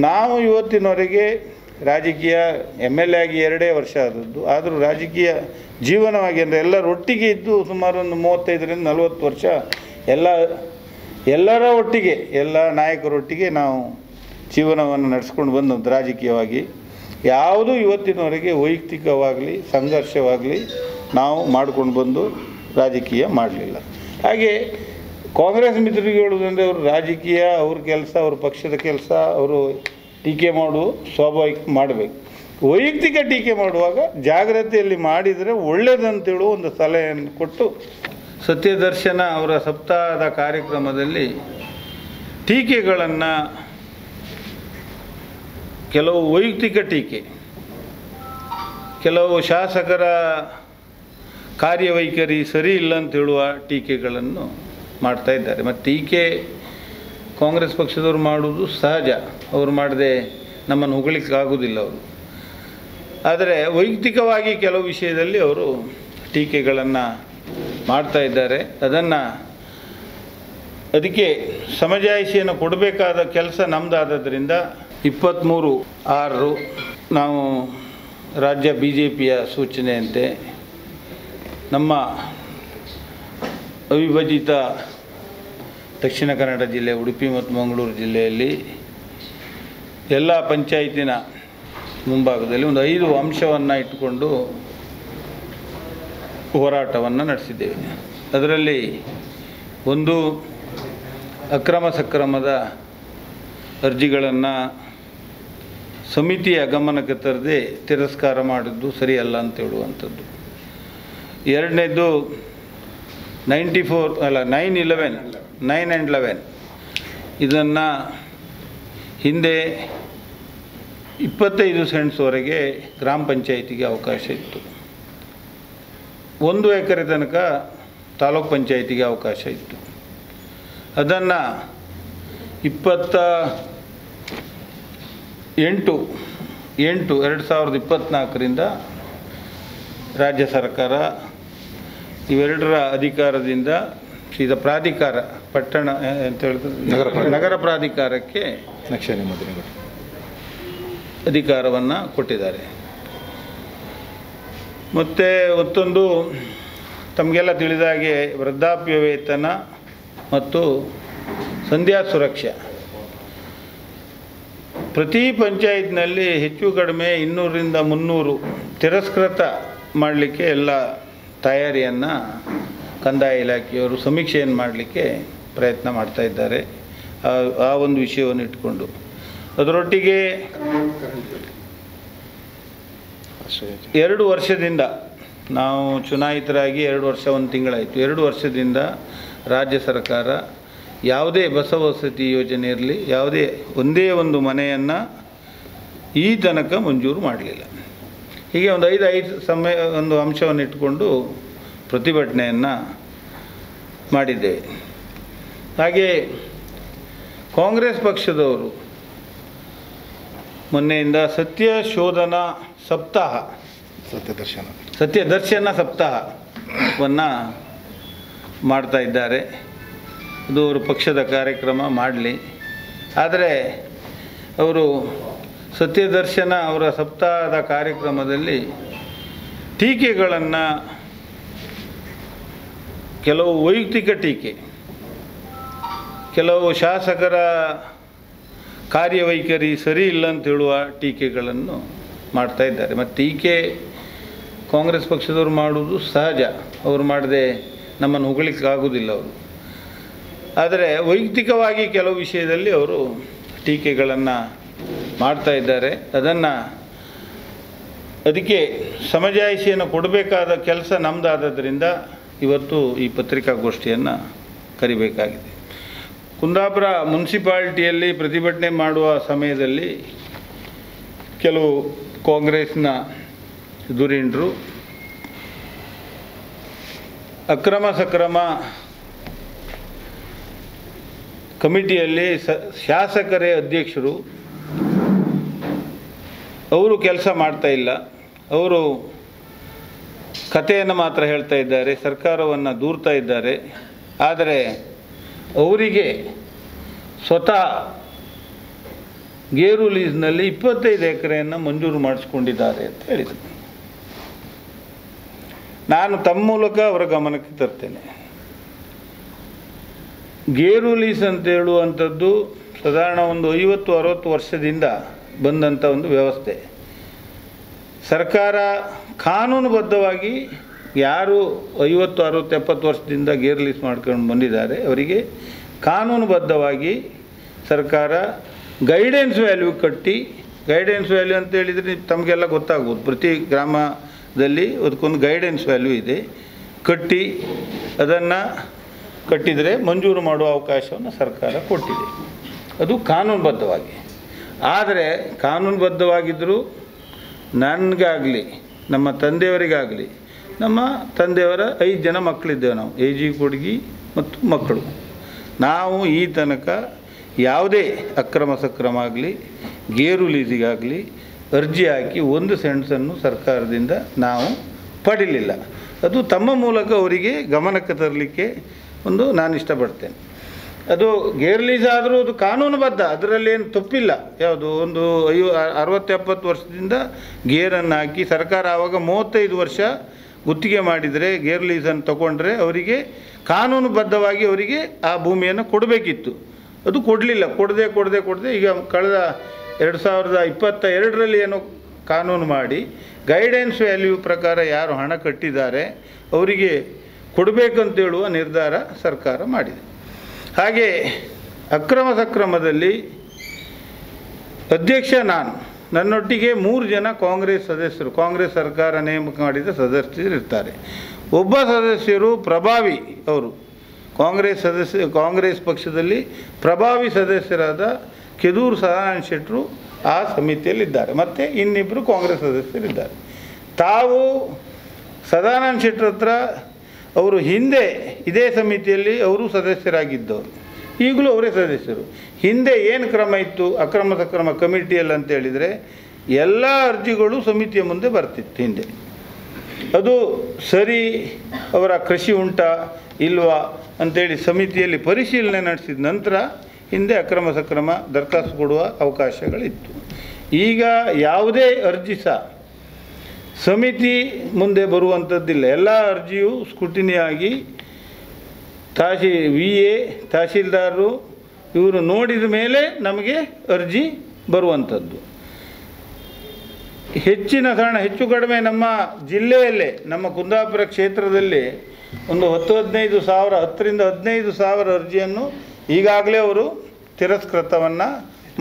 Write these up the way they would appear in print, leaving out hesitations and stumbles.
ನಾವು ಇವತ್ತಿನವರೆಗೆ ರಾಜಕೀಯ MLA ಆಗಿ 2 ವರ್ಷ ಆದದ್ದು, ಆದರೂ ರಾಜಕೀಯ ಜೀವನವಾಗಿ ಅಂದರೆ ಎಲ್ಲರೊಟ್ಟಿಗೆ ಇದ್ದು ಸುಮಾರು ಒಂದು 35ರಿಂದ 40 ವರ್ಷ ಎಲ್ಲರ ಒಟ್ಟಿಗೆ ಎಲ್ಲ ನಾಯಕರೊಟ್ಟಿಗೆ ನಾವು ಜೀವನವನ್ನು ನಡೆಸ್ಕೊಂಡು ಬಂದದ್ದು ರಾಜಕೀಯವಾಗಿ. ಯಾವುದೂ ಇವತ್ತಿನವರೆಗೆ ವೈಯಕ್ತಿಕವಾಗಲಿ ಸಂಘರ್ಷವಾಗಲಿ ನಾವು ಮಾಡ್ಕೊಂಡು ಬಂದು ರಾಜಕೀಯ ಮಾಡಲಿಲ್ಲ. ಹಾಗೆ ಕಾಂಗ್ರೆಸ್ ಮಿತ್ರರಿಗೆ ಹೇಳುವುದಂದರೆ ಅವರು ರಾಜಕೀಯ ಅವ್ರ ಕೆಲಸ, ಅವ್ರ ಪಕ್ಷದ ಕೆಲಸ, ಅವರು ಟೀಕೆ ಮಾಡುವ ಸ್ವಾಭಾವಿಕ ಮಾಡಬೇಕು. ವೈಯಕ್ತಿಕ ಟೀಕೆ ಮಾಡುವಾಗ ಜಾಗ್ರತೆಯಲ್ಲಿ ಮಾಡಿದರೆ ಒಳ್ಳೆಯದಂತೇಳುವ ಒಂದು ಸಲಹೆಯನ್ನು ಕೊಟ್ಟು, ಸತ್ಯದರ್ಶನ ಅವರ ಸಪ್ತಾಹದ ಕಾರ್ಯಕ್ರಮದಲ್ಲಿ ಟೀಕೆಗಳನ್ನು, ಕೆಲವು ವೈಯಕ್ತಿಕ ಟೀಕೆ, ಕೆಲವು ಶಾಸಕರ ಕಾರ್ಯವೈಖರಿ ಸರಿ ಇಲ್ಲ ಅಂತೇಳುವ ಟೀಕೆಗಳನ್ನು ಮಾಡ್ತಾ ಇದ್ದಾರೆ. ಮತ್ತು ಟೀಕೆ ಕಾಂಗ್ರೆಸ್ ಪಕ್ಷದವರು ಮಾಡುವುದು ಸಹಜ, ಅವರು ಮಾಡದೆ ನಮ್ಮನ್ನು ಹೊಗಳಿಕ್ಕಾಗೋದಿಲ್ಲ ಅವರು. ಆದರೆ ವೈಯಕ್ತಿಕವಾಗಿ ಕೆಲವು ವಿಷಯದಲ್ಲಿ ಅವರು ಟೀಕೆಗಳನ್ನು ಮಾಡ್ತಾ ಇದ್ದಾರೆ. ಅದಕ್ಕೆ ಸಮಜಾಯಿಷಿಯನ್ನು ಕೊಡಬೇಕಾದ ಕೆಲಸ ನಮ್ಮದಾದ್ದರಿಂದ 23/6 ನಾವು ರಾಜ್ಯ BJPಯ ಸೂಚನೆಯಂತೆ ನಮ್ಮ ಅವಿಭಜಿತ ದಕ್ಷಿಣ ಕನ್ನಡ ಜಿಲ್ಲೆ, ಉಡುಪಿ ಮತ್ತು ಮಂಗಳೂರು ಜಿಲ್ಲೆಯಲ್ಲಿ ಎಲ್ಲ ಪಂಚಾಯತಿನ ಮುಂಭಾಗದಲ್ಲಿ ಒಂದು 5 ಅಂಶವನ್ನು ಇಟ್ಟುಕೊಂಡು ಹೋರಾಟವನ್ನು ನಡೆಸಿದ್ದೇವೆ. ಅದರಲ್ಲಿ ಒಂದು, ಅಕ್ರಮ ಸಕ್ರಮದ ಅರ್ಜಿಗಳನ್ನು ಸಮಿತಿಯ ಗಮನಕ್ಕೆ ತರದೆ ತಿರಸ್ಕಾರ ಮಾಡಿದ್ದು ಸರಿಯಲ್ಲ ಅಂತ ಹೇಳುವಂಥದ್ದು. ಎರಡನೇದು 9 and 11 ಇದನ್ನು ಹಿಂದೆ 25 ಸೆಂಟ್ಸ್ವರೆಗೆ ಗ್ರಾಮ ಪಂಚಾಯಿತಿಗೆ ಅವಕಾಶ ಇತ್ತು. 1 ಎಕರೆ ತನಕ ತಾಲೂಕು ಪಂಚಾಯಿತಿಗೆ ಅವಕಾಶ ಇತ್ತು. ಅದನ್ನು 28/8/2024ರಿಂದ ರಾಜ್ಯ ಸರ್ಕಾರ ಇವೆರಡರ ಅಧಿಕಾರದಿಂದ ಸೀದಾ ಪ್ರಾಧಿಕಾರ, ಪಟ್ಟಣ ಅಂತ ಹೇಳಿದ್ರೆ ನಗರ ಪ್ರಾಧಿಕಾರಕ್ಕೆ ನಕ್ಷೆ ನಿಮ್ಮದು ಅಧಿಕಾರವನ್ನು ಕೊಟ್ಟಿದ್ದಾರೆ. ಮತ್ತು ಮತ್ತೊಂದು, ತಮಗೆಲ್ಲ ತಿಳಿದ ಹಾಗೆ ವೃದ್ಧಾಪ್ಯ ವೇತನ ಮತ್ತು ಸಂಧ್ಯಾ ಸುರಕ್ಷಾ ಪ್ರತಿ ಪಂಚಾಯತ್ನಲ್ಲಿ ಹೆಚ್ಚು ಕಡಿಮೆ 200ರಿಂದ 300 ತಿರಸ್ಕೃತ ಮಾಡಲಿಕ್ಕೆ ಎಲ್ಲ ತಯಾರಿಯನ್ನು ಕಂದಾಯ ಇಲಾಖೆಯವರು ಸಮೀಕ್ಷೆಯನ್ನು ಮಾಡಲಿಕ್ಕೆ ಪ್ರಯತ್ನ ಮಾಡ್ತಾ ಇದ್ದಾರೆ. ಆ ಒಂದು ವಿಷಯವನ್ನು ಇಟ್ಕೊಂಡು ಅದರೊಟ್ಟಿಗೆ 2 ವರ್ಷದಿಂದ ನಾವು ಚುನಾಯಿತರಾಗಿ 2 ವರ್ಷ 1 ತಿಂಗಳಾಯಿತು. 2 ವರ್ಷದಿಂದ ರಾಜ್ಯ ಸರ್ಕಾರ ಯಾವುದೇ ಬಸವಸತಿ ಯೋಜನೆ ಇರಲಿ, ಯಾವುದೇ ಒಂದೇ ಒಂದು ಮನೆಯನ್ನು ಈ ತನಕ ಮಂಜೂರು ಮಾಡಲಿಲ್ಲ. ಹೀಗೆ ಒಂದು 5 ಅಂಶವನ್ನು ಇಟ್ಟುಕೊಂಡು ಪ್ರತಿಭಟನೆಯನ್ನು ಮಾಡಿದ್ದೇವೆ. ಹಾಗೆ ಕಾಂಗ್ರೆಸ್ ಪಕ್ಷದವರು ಮೊನ್ನೆಯಿಂದ ಸತ್ಯದರ್ಶನ ಸಪ್ತಾಹವನ್ನು ಮಾಡ್ತಾ ಇದ್ದಾರೆ. ಅದು ಅವರು ಪಕ್ಷದ ಕಾರ್ಯಕ್ರಮ ಮಾಡಲಿ. ಆದರೆ ಅವರು ಸತ್ಯದರ್ಶನ ಅವರ ಸಪ್ತಾಹದ ಕಾರ್ಯಕ್ರಮದಲ್ಲಿ ಟೀಕೆಗಳನ್ನು, ಕೆಲವು ವೈಯಕ್ತಿಕ ಟೀಕೆ, ಕೆಲವು ಶಾಸಕರ ಕಾರ್ಯವೈಖರಿ ಸರಿ ಇಲ್ಲ ಅಂತ ಹೇಳುವ ಟೀಕೆಗಳನ್ನು ಮಾಡ್ತಾ ಇದ್ದಾರೆ. ಮತ್ತು ಟೀಕೆ ಕಾಂಗ್ರೆಸ್ ಪಕ್ಷದವರು ಮಾಡುವುದು ಸಹಜ, ಅವರು ಮಾಡದೆ ನಮ್ಮನ್ನು ಹೊಗಳಿಕ್ಕಾಗೋದಿಲ್ಲ ಅವರು. ಆದರೆ ವೈಯಕ್ತಿಕವಾಗಿ ಕೆಲವು ವಿಷಯದಲ್ಲಿ ಅವರು ಟೀಕೆಗಳನ್ನು ಮಾಡ್ತಾ ಇದ್ದಾರೆ. ಅದಕ್ಕೆ ಸಮಜಾಯಿಷಿಯನ್ನು ಕೊಡಬೇಕಾದ ಕೆಲಸ ನಮ್ಮದಾದ್ದರಿಂದ ಇವತ್ತು ಈ ಪತ್ರಿಕಾಗೋಷ್ಠಿಯನ್ನು ಕರಿಬೇಕಾಗಿದೆ. ಕುಂದಾಪುರ ಮುನ್ಸಿಪಾಲ್ಟಿಯಲ್ಲಿ ಪ್ರತಿಭಟನೆ ಮಾಡುವ ಸಮಯದಲ್ಲಿ ಕೆಲವು ಕಾಂಗ್ರೆಸ್ನ ಧುರೀಣರು ಅಕ್ರಮ ಸಕ್ರಮ ಕಮಿಟಿಯಲ್ಲಿ ಶಾಸಕರೇ ಅಧ್ಯಕ್ಷರು, ಅವರು ಕೆಲಸ ಮಾಡ್ತಾ ಇಲ್ಲ, ಅವರು ಕಥೆಯನ್ನು ಮಾತ್ರ ಹೇಳ್ತಾ ಇದ್ದಾರೆ, ಸರ್ಕಾರವನ್ನು ದೂರ್ತಾ ಇದ್ದಾರೆ. ಆದರೆ ಅವರಿಗೆ ಸ್ವತಃ ಗೇರು ಲೀಸ್ನಲ್ಲಿ 25 ಎಕರೆಯನ್ನು ಮಂಜೂರು ಮಾಡಿಸ್ಕೊಂಡಿದ್ದಾರೆ ಅಂತ ಹೇಳಿದರು. ನಾನು ತಮ್ಮ ಮೂಲಕ ಅವರ ಗಮನಕ್ಕೆ ತರ್ತೇನೆ. ಗೇರು ಲೀಸ್ ಅಂತ ಹೇಳುವಂಥದ್ದು ಸಾಧಾರಣ ಒಂದು 50-60 ವರ್ಷದಿಂದ ಬಂದಂಥ ಒಂದು ವ್ಯವಸ್ಥೆ. ಸರ್ಕಾರ ಕಾನೂನುಬದ್ಧವಾಗಿ ಯಾರು 50, 60, 70 ವರ್ಷದಿಂದ ಗೇರ್ ಲೀಸ್ ಮಾಡ್ಕೊಂಡು ಬಂದಿದ್ದಾರೆ ಅವರಿಗೆ ಕಾನೂನುಬದ್ಧವಾಗಿ ಸರ್ಕಾರ ಗೈಡೆನ್ಸ್ ವ್ಯಾಲ್ಯೂ ಕಟ್ಟಿ, ಗೈಡೆನ್ಸ್ ವ್ಯಾಲ್ಯೂ ಅಂತ ಹೇಳಿದರೆ ತಮಗೆಲ್ಲ ಗೊತ್ತಾಗ್ಬೋದು, ಪ್ರತಿ ಗ್ರಾಮದಲ್ಲಿ ಅದಕ್ಕೊಂದು ಗೈಡೆನ್ಸ್ ವ್ಯಾಲ್ಯೂ ಇದೆ, ಕಟ್ಟಿ ಅದನ್ನು ಕಟ್ಟಿದರೆ ಮಂಜೂರು ಮಾಡುವ ಅವಕಾಶವನ್ನು ಸರ್ಕಾರ ಕೊಟ್ಟಿದೆ. ಅದು ಕಾನೂನುಬದ್ಧವಾಗಿ. ಆದರೆ ಕಾನೂನುಬದ್ಧವಾಗಿದ್ದರೂ ನನಗಾಗಲಿ ನಮ್ಮ ತಂದೆಯವರಿಗಾಗಲಿ, ನಮ್ಮ ತಂದೆಯವರ 5 ಜನ ಮಕ್ಕಳಿದ್ದೇವೆ ನಾವು, ಎ.ಜಿ. ಕೊಡ್ಗಿ ಮತ್ತು ಮಕ್ಕಳು. ನಾವು ಈ ತನಕ ಯಾವುದೇ ಅಕ್ರಮ ಸಕ್ರಮ ಆಗಲಿ ಗೇರು ಲೀಸಿಗಾಗಲಿ ಅರ್ಜಿ ಹಾಕಿ 1 ಸೆಂಟ್ಸನ್ನು ಸರ್ಕಾರದಿಂದ ನಾವು ಪಡೀಲಿಲ್ಲ. ಅದು ತಮ್ಮ ಮೂಲಕ ಅವರಿಗೆ ಗಮನಕ್ಕೆ ತರಲಿಕ್ಕೆ ನಾನು ಇಷ್ಟಪಡ್ತೇನೆ. ಅದು ಗೇರ್ ಲೀಸ್ ಆದರೂ ಅದು ಕಾನೂನುಬದ್ಧ, ಅದರಲ್ಲೇನು ತಪ್ಪಿಲ್ಲ. ಯಾವುದು ಒಂದು 60-70 ವರ್ಷದಿಂದ ಗೇರನ್ನು ಹಾಕಿ ಸರ್ಕಾರ ಆವಾಗ 35 ವರ್ಷ ಗುತ್ತಿಗೆ ಮಾಡಿದರೆ ಗೇರ್ ಲೀಸನ್ನು ತಗೊಂಡ್ರೆ ಅವರಿಗೆ ಕಾನೂನುಬದ್ಧವಾಗಿ ಅವರಿಗೆ ಆ ಭೂಮಿಯನ್ನು ಕೊಡಬೇಕಿತ್ತು. ಅದು ಕೊಡದೆ ಈಗ ಕಳೆದ 2022ರಲ್ಲಿ ಏನೋ ಕಾನೂನು ಮಾಡಿ ಗೈಡೆನ್ಸ್ ವ್ಯಾಲ್ಯೂ ಪ್ರಕಾರ ಯಾರು ಹಣ ಕಟ್ಟಿದ್ದಾರೆ ಅವರಿಗೆ ಕೊಡಬೇಕಂತೇಳುವ ನಿರ್ಧಾರ ಸರ್ಕಾರ ಮಾಡಿದೆ. ಹಾಗೆ ಅಕ್ರಮ ಸಕ್ರಮದಲ್ಲಿ ಅಧ್ಯಕ್ಷ ನನ್ನೊಟ್ಟಿಗೆ 3 ಜನ ಕಾಂಗ್ರೆಸ್ ಸದಸ್ಯರು, ಕಾಂಗ್ರೆಸ್ ಸರ್ಕಾರ ನೇಮಕ ಮಾಡಿದ ಸದಸ್ಯರು ಇರ್ತಾರೆ. ಒಬ್ಬ ಸದಸ್ಯರು ಪ್ರಭಾವಿ, ಅವರು ಕಾಂಗ್ರೆಸ್ ಪಕ್ಷದಲ್ಲಿ ಪ್ರಭಾವಿ ಸದಸ್ಯರಾದ ಕೆದೂರು ಸದಾನಂದ ಶೆಟ್ಟರು ಆ ಸಮಿತಿಯಲ್ಲಿದ್ದಾರೆ. ಮತ್ತು ಇನ್ನಿಬ್ಬರು ಕಾಂಗ್ರೆಸ್ ಸದಸ್ಯರಿದ್ದಾರೆ. ತಾವು ಸದಾನಂದ ಶೆಟ್ಟರ ಹತ್ರ ಅವರು ಹಿಂದೆ ಇದೇ ಸಮಿತಿಯಲ್ಲಿ ಅವರು ಸದಸ್ಯರಾಗಿದ್ದವರು, ಈಗಲೂ ಅವರೇ ಸದಸ್ಯರು. ಹಿಂದೆ ಏನು ಕ್ರಮ ಇತ್ತು ಅಕ್ರಮ ಸಕ್ರಮ ಕಮಿಟಿಯಲ್ಲಿ ಅಂತ ಹೇಳಿದರೆ ಎಲ್ಲ ಅರ್ಜಿಗಳು ಸಮಿತಿಯ ಮುಂದೆ ಬರ್ತಿತ್ತು ಹಿಂದೆ. ಅದು ಸರಿ, ಅವರ ಕೃಷಿ ಉಂಟಾ ಇಲ್ವಾ ಅಂಥೇಳಿ ಸಮಿತಿಯಲ್ಲಿ ಪರಿಶೀಲನೆ ನಡೆಸಿದ ನಂತರ ಹಿಂದೆ ಅಕ್ರಮ ಸಕ್ರಮ ದರಖಾಸ್ತು ಕೊಡುವ ಅವಕಾಶಗಳಿತ್ತು. ಈಗ ಯಾವುದೇ ಅರ್ಜಿ ಸಹ ಸಮಿತಿ ಮುಂದೆ ಬರುವಂಥದ್ದಿಲ್ಲ. ಎಲ್ಲ ಅರ್ಜಿಯು ಸ್ಕ್ರೂಟಿನಿಯಾಗಿ VA ತಹಶೀಲ್ದಾರರು ಇವರು ನೋಡಿದ ಮೇಲೆ ನಮಗೆ ಅರ್ಜಿ ಬರುವಂಥದ್ದು. ಹೆಚ್ಚು ಕಡಿಮೆ ನಮ್ಮ ಜಿಲ್ಲೆಯಲ್ಲೇ, ನಮ್ಮ ಕುಂದಾಪುರ ಕ್ಷೇತ್ರದಲ್ಲಿ ಒಂದು 10-15 ಸಾವಿರ 10-15 ಸಾವಿರ ಅರ್ಜಿಯನ್ನು ಈಗಾಗಲೇ ಅವರು ತಿರಸ್ಕೃತವನ್ನು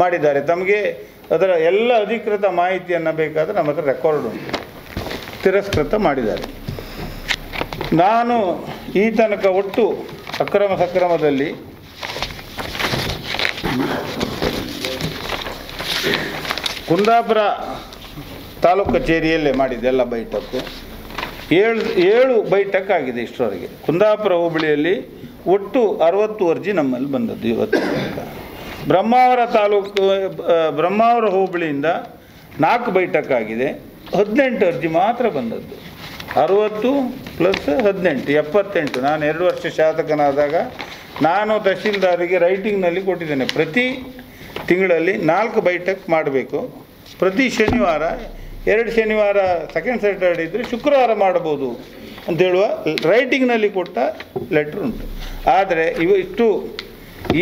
ಮಾಡಿದ್ದಾರೆ. ತಮಗೆ ಅದರ ಎಲ್ಲ ಅಧಿಕೃತ ಮಾಹಿತಿಯನ್ನು ಬೇಕಾದರೆ ನಮ್ಮ ಹತ್ರ ರೆಕಾರ್ಡ್ ಉಂಟು, ತಿರಸ್ಕೃತ ಮಾಡಿದ್ದಾರೆ. ನಾನು ಈ ತನಕ ಒಟ್ಟು ಅಕ್ರಮ ಸಕ್ರಮದಲ್ಲಿ ಕುಂದಾಪುರ ತಾಲೂಕು ಕಚೇರಿಯಲ್ಲೇ ಮಾಡಿದ್ದೆಲ್ಲ ಬೈಠಕ್ಕು 7 ಬೈಠಕ್ ಆಗಿದೆ ಇಷ್ಟರವರೆಗೆ. ಕುಂದಾಪುರ ಹೋಬಳಿಯಲ್ಲಿ ಒಟ್ಟು 60 ಅರ್ಜಿ ನಮ್ಮಲ್ಲಿ ಬಂದದ್ದು ಇವತ್ತು. ಬ್ರಹ್ಮಾವರ ಹೋಬಳಿಯಿಂದ 4 ಬೈಠಕ್ ಆಗಿದೆ, 18 ಅರ್ಜಿ ಮಾತ್ರ ಬಂದದ್ದು. 60 + 18 78. ನಾನು 2 ವರ್ಷ ಶಾಸಕನಾದಾಗ ನಾನು ತಹಶೀಲ್ದಾರಿಗೆ ರೈಟಿಂಗ್ನಲ್ಲಿ ಕೊಟ್ಟಿದ್ದೇನೆ, ಪ್ರತಿ ತಿಂಗಳಲ್ಲಿ 4 ಬೈಠಕ್ ಮಾಡಬೇಕು, ಪ್ರತಿ ಶನಿವಾರ 2 ಶನಿವಾರ ಸೆಕೆಂಡ್ ಸ್ಯಾಟರ್ಡೆ ಇದ್ದರೆ ಶುಕ್ರವಾರ ಮಾಡ್ಬೋದು ಅಂತೇಳುವ ರೈಟಿಂಗ್ನಲ್ಲಿ ಕೊಟ್ಟ ಲೆಟ್ರ್ ಉಂಟು. ಆದರೆ ಇಷ್ಟು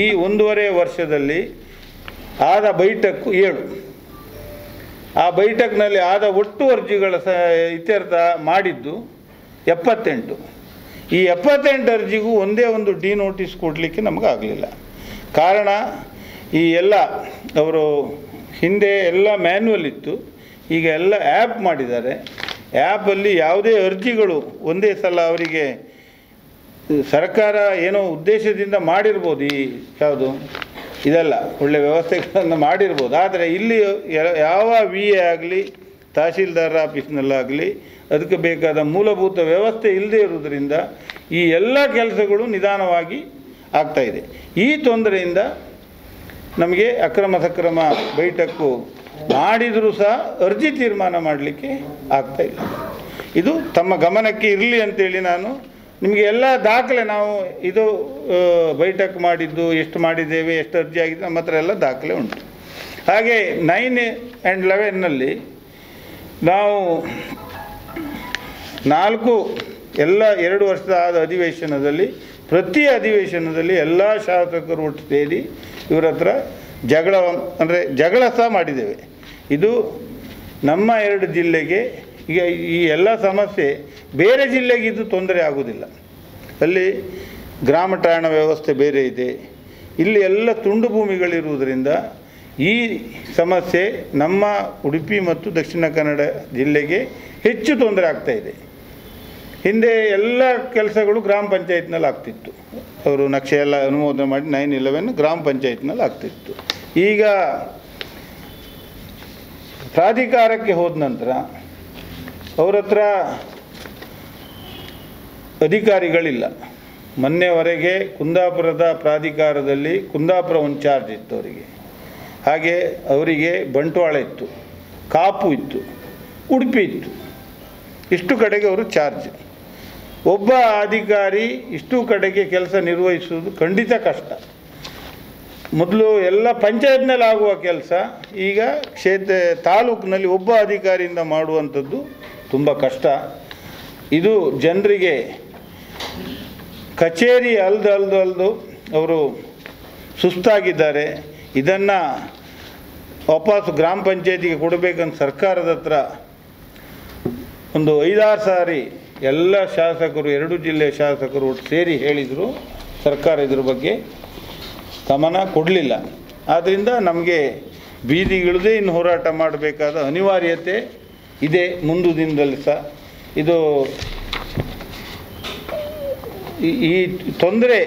ಈ 1.5 ವರ್ಷದಲ್ಲಿ ಆದ ಬೈಠಕ್ಕು 7. ಆ ಬೈಠಕ್ನಲ್ಲಿ ಆದ ಒಟ್ಟು ಅರ್ಜಿಗಳ ಇತ್ಯರ್ಥ ಮಾಡಿದ್ದು 78. ಈ 78 ಅರ್ಜಿಗೂ ಒಂದೇ ಒಂದು ಡಿನೋಟಿಸ್ ಕೊಡಲಿಕ್ಕೆ ನಮಗಾಗಲಿಲ್ಲ. ಕಾರಣ ಈ ಎಲ್ಲ ಅವರು ಹಿಂದೆ ಎಲ್ಲ ಮ್ಯಾನ್ಯುವಲ್ ಇತ್ತು, ಈಗ ಎಲ್ಲ ಆ್ಯಪ್ ಮಾಡಿದ್ದಾರೆ. ಆ್ಯಪಲ್ಲಿ ಯಾವುದೇ ಅರ್ಜಿಗಳು ಒಂದೇ ಸಲ ಅವರಿಗೆ ಸರ್ಕಾರ ಏನೋ ಉದ್ದೇಶದಿಂದ ಮಾಡಿರ್ಬೋದು, ಇದೆಲ್ಲ ಒಳ್ಳೆಯ ವ್ಯವಸ್ಥೆಗಳನ್ನು ಮಾಡಿರ್ಬೋದು. ಆದರೆ ಇಲ್ಲಿ ಯಾವ VA ಆಗಲಿ ತಹಶೀಲ್ದಾರ್ ಆಫೀಸ್ನಲ್ಲಾಗಲಿ ಅದಕ್ಕೆ ಬೇಕಾದ ಮೂಲಭೂತ ವ್ಯವಸ್ಥೆ ಇಲ್ಲದೇ ಇರುವುದರಿಂದ ಈ ಎಲ್ಲ ಕೆಲಸಗಳು ನಿಧಾನವಾಗಿ ಆಗ್ತಾಯಿದೆ. ಈ ತೊಂದರೆಯಿಂದ ನಮಗೆ ಅಕ್ರಮ ಸಕ್ರಮ ಬೈಠಕ್ಕು ಮಾಡಿದರೂ ಸಹ ಅರ್ಜಿ ತೀರ್ಮಾನ ಮಾಡಲಿಕ್ಕೆ ಆಗ್ತಾಯಿಲ್ಲ. ಇದು ತಮ್ಮ ಗಮನಕ್ಕೆ ಇರಲಿ ಅಂತೇಳಿ ನಾನು ನಿಮಗೆ ಎಲ್ಲ ದಾಖಲೆ, ನಾವು ಇದು ಬೈಠಕ್ ಮಾಡಿದ್ದು ಎಷ್ಟು ಮಾಡಿದ್ದೇವೆ, ಎಷ್ಟು ಅರ್ಜಿ ಆಗಿದೆ, ನಮ್ಮ ಹತ್ರ ಎಲ್ಲ ದಾಖಲೆ ಉಂಟು. ಹಾಗೆ 9 and 11ನಲ್ಲಿ ನಾವು 2 ವರ್ಷದ ಆದ ಅಧಿವೇಶನದಲ್ಲಿ ಪ್ರತಿ ಅಧಿವೇಶನದಲ್ಲಿ ಎಲ್ಲ ಶಾಸಕರು ಒಟ್ಟು ಸೇರಿ ಇವರ ಹತ್ರ ಜಗಳ ಸಹ ಮಾಡಿದ್ದೇವೆ. ಇದು ನಮ್ಮ 2 ಜಿಲ್ಲೆಗೆ ಈಗ ಈ ಎಲ್ಲ ಸಮಸ್ಯೆ ಬೇರೆ ಜಿಲ್ಲೆಗೆ ಇದು ತೊಂದರೆ ಆಗುವುದಿಲ್ಲ. ಅಲ್ಲಿ ಗ್ರಾಮ ಠಾಣ ವ್ಯವಸ್ಥೆ ಬೇರೆ ಇದೆ, ಇಲ್ಲಿ ಎಲ್ಲ ತುಂಡು ಭೂಮಿಗಳಿರುವುದರಿಂದ ಈ ಸಮಸ್ಯೆ ನಮ್ಮ ಉಡುಪಿ ಮತ್ತು ದಕ್ಷಿಣ ಕನ್ನಡ ಜಿಲ್ಲೆಗೆ ಹೆಚ್ಚು ತೊಂದರೆ ಆಗ್ತಾಯಿದೆ. ಹಿಂದೆ ಎಲ್ಲ ಕೆಲಸಗಳು ಗ್ರಾಮ ಪಂಚಾಯತ್ನಲ್ಲಿ ಆಗ್ತಿತ್ತು, ಅವರು ನಕ್ಷೆ ಎಲ್ಲ ಅನುಮೋದನೆ ಮಾಡಿ 9/11 ಗ್ರಾಮ ಪಂಚಾಯತ್ನಲ್ಲಿ ಆಗ್ತಿತ್ತು. ಈಗ ಪ್ರಾಧಿಕಾರಕ್ಕೆ ಹೋದ ನಂತರ ಅವರ ಹತ್ರ ಅಧಿಕಾರಿಗಳಿಲ್ಲ. ಮೊನ್ನೆವರೆಗೆ ಕುಂದಾಪುರದ ಪ್ರಾಧಿಕಾರದಲ್ಲಿ ಕುಂದಾಪುರ ಒಂದು ಚಾರ್ಜ್ ಇತ್ತು ಅವರಿಗೆ, ಹಾಗೆ ಅವರಿಗೆ ಬಂಟ್ವಾಳ ಇತ್ತು, ಕಾಪು ಇತ್ತು, ಉಡುಪಿ ಇತ್ತು. ಇಷ್ಟು ಕಡೆಗೆ ಅವರು ಚಾರ್ಜ್. ಒಬ್ಬ ಅಧಿಕಾರಿ ಇಷ್ಟು ಕಡೆಗೆ ಕೆಲಸ ನಿರ್ವಹಿಸುವುದು ಖಂಡಿತ ಕಷ್ಟ. ಮೊದಲು ಎಲ್ಲ ಪಂಚಾಯತ್ನಲ್ಲಿ ಆಗುವ ಕೆಲಸ ಈಗ ತಾಲೂಕಿನಲ್ಲಿ ಒಬ್ಬ ಅಧಿಕಾರಿಯಿಂದ ಮಾಡುವಂಥದ್ದು ತುಂಬ ಕಷ್ಟ. ಇದು ಜನರಿಗೆ ಕಚೇರಿ ಅಲ್ದು ಅವರು ಸುಸ್ತಾಗಿದ್ದಾರೆ. ಇದನ್ನು ವಾಪಸ್ಸು ಗ್ರಾಮ ಪಂಚಾಯತಿಗೆ ಕೊಡಬೇಕಂತ ಸರ್ಕಾರದ ಹತ್ರ ಒಂದು 5-6 ಸಾರಿ ಎಲ್ಲ ಶಾಸಕರು 2 ಜಿಲ್ಲೆಯ ಶಾಸಕರು ಒಟ್ಟು ಸೇರಿ ಹೇಳಿದರು. ಸರ್ಕಾರ ಇದ್ರ ಬಗ್ಗೆ ಗಮನ ಕೊಡಲಿಲ್ಲ. ಆದ್ದರಿಂದ ನಮಗೆ ಬೀದಿಗಿಳಿದೇ ಇನ್ನು ಹೋರಾಟ ಮಾಡಬೇಕಾದ ಅನಿವಾರ್ಯತೆ ಇದೆ ಮುಂದು ದಿನದಲ್ಲಿ ಸಹ. ಇದು ಈ ತೊಂದರೆ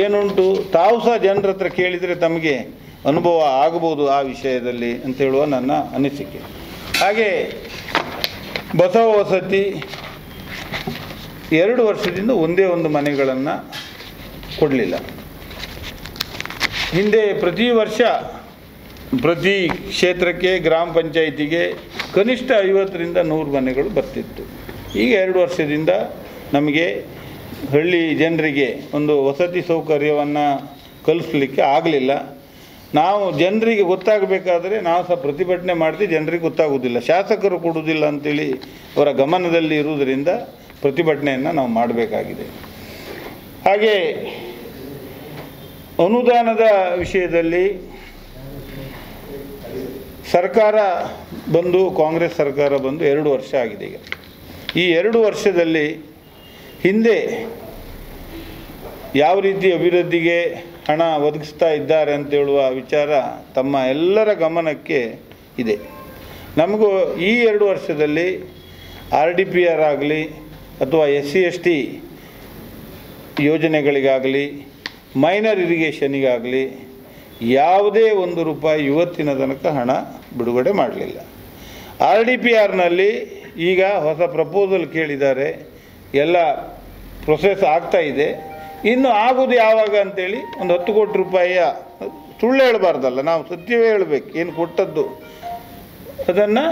ಏನುಂಟು ತಾವು ಸಹ ಜನರ ಹತ್ರ ಕೇಳಿದರೆ ತಮಗೆ ಅನುಭವ ಆಗಬಹುದು ಆ ವಿಷಯದಲ್ಲಿ ಅಂತ ಹೇಳುವ ನನ್ನ ಅನಿಸಿಕೆ. ಹಾಗೆ ಬಸವ ವಸತಿ 2 ವರ್ಷದಿಂದ ಒಂದೇ ಒಂದು ಮನೆಗಳನ್ನು ಕೊಡಲಿಲ್ಲ. ಹಿಂದೆ ಪ್ರತಿ ವರ್ಷ ಪ್ರತಿ ಕ್ಷೇತ್ರಕ್ಕೆ ಗ್ರಾಮ ಪಂಚಾಯಿತಿಗೆ ಕನಿಷ್ಠ 50ರಿಂದ 100 ಮನೆಗಳು ಬರ್ತಿತ್ತು. ಈಗ 2 ವರ್ಷದಿಂದ ನಮಗೆ ಹಳ್ಳಿ ಜನರಿಗೆ ಒಂದು ವಸತಿ ಸೌಕರ್ಯವನ್ನು ಕಲಿಸಲಿಕ್ಕೆ ಆಗಲಿಲ್ಲ. ನಾವು ಜನರಿಗೆ ಗೊತ್ತಾಗಬೇಕಾದರೆ ನಾವು ಸಹ ಪ್ರತಿಭಟನೆ ಮಾಡ್ತೀವಿ, ಜನರಿಗೆ ಗೊತ್ತಾಗೋದಿಲ್ಲ, ಶಾಸಕರು ಕೊಡುವುದಿಲ್ಲ ಅಂಥೇಳಿ ಅವರ ಗಮನದಲ್ಲಿ ಇರುವುದರಿಂದ ಪ್ರತಿಭಟನೆಯನ್ನು ನಾವು ಮಾಡಬೇಕಾಗಿದೆ. ಹಾಗೆ ಅನುದಾನದ ವಿಷಯದಲ್ಲಿ ಸರ್ಕಾರ ಬಂದು ಕಾಂಗ್ರೆಸ್ ಸರ್ಕಾರ ಬಂದು 2 ವರ್ಷ ಆಗಿದೆ. ಈಗ ಈ 2 ವರ್ಷದಲ್ಲಿ ಹಿಂದೆ ಯಾವ ರೀತಿ ಅಭಿವೃದ್ಧಿಗೆ ಹಣ ಒದಗಿಸ್ತಾ ಇದ್ದಾರೆ ಅಂತೇಳುವ ವಿಚಾರ ತಮ್ಮ ಎಲ್ಲರ ಗಮನಕ್ಕೆ ಇದೆ. ನಮಗೂ ಈ 2 ವರ್ಷದಲ್ಲಿ RDPR ಆಗಲಿ ಅಥವಾ SC/ST ಯೋಜನೆಗಳಿಗಾಗಲಿ ಮೈನರ್ ಇರಿಗೇಷನಿಗಾಗಲಿ ಯಾವುದೇ 1 ರೂಪಾಯಿ ಇವತ್ತಿನ ತನಕ ಹಣ ಬಿಡುಗಡೆ ಮಾಡಲಿಲ್ಲ. RDPRನಲ್ಲಿ ಈಗ ಹೊಸ ಪ್ರಪೋಸಲ್ ಕೇಳಿದ್ದಾರೆ, ಎಲ್ಲ ಪ್ರೊಸೆಸ್ ಆಗ್ತಾ ಇದೆ. ಇನ್ನು ಆಗೋದು ಯಾವಾಗ ಅಂತೇಳಿ ಒಂದು 10 ಕೋಟಿ ರೂಪಾಯಿಯ ಸುಳ್ಳು ಹೇಳಬಾರ್ದಲ್ಲ, ನಾವು ಸತ್ಯವೇ ಹೇಳಬೇಕು. ಏನು ಕೊಟ್ಟದ್ದು ಅದನ್ನು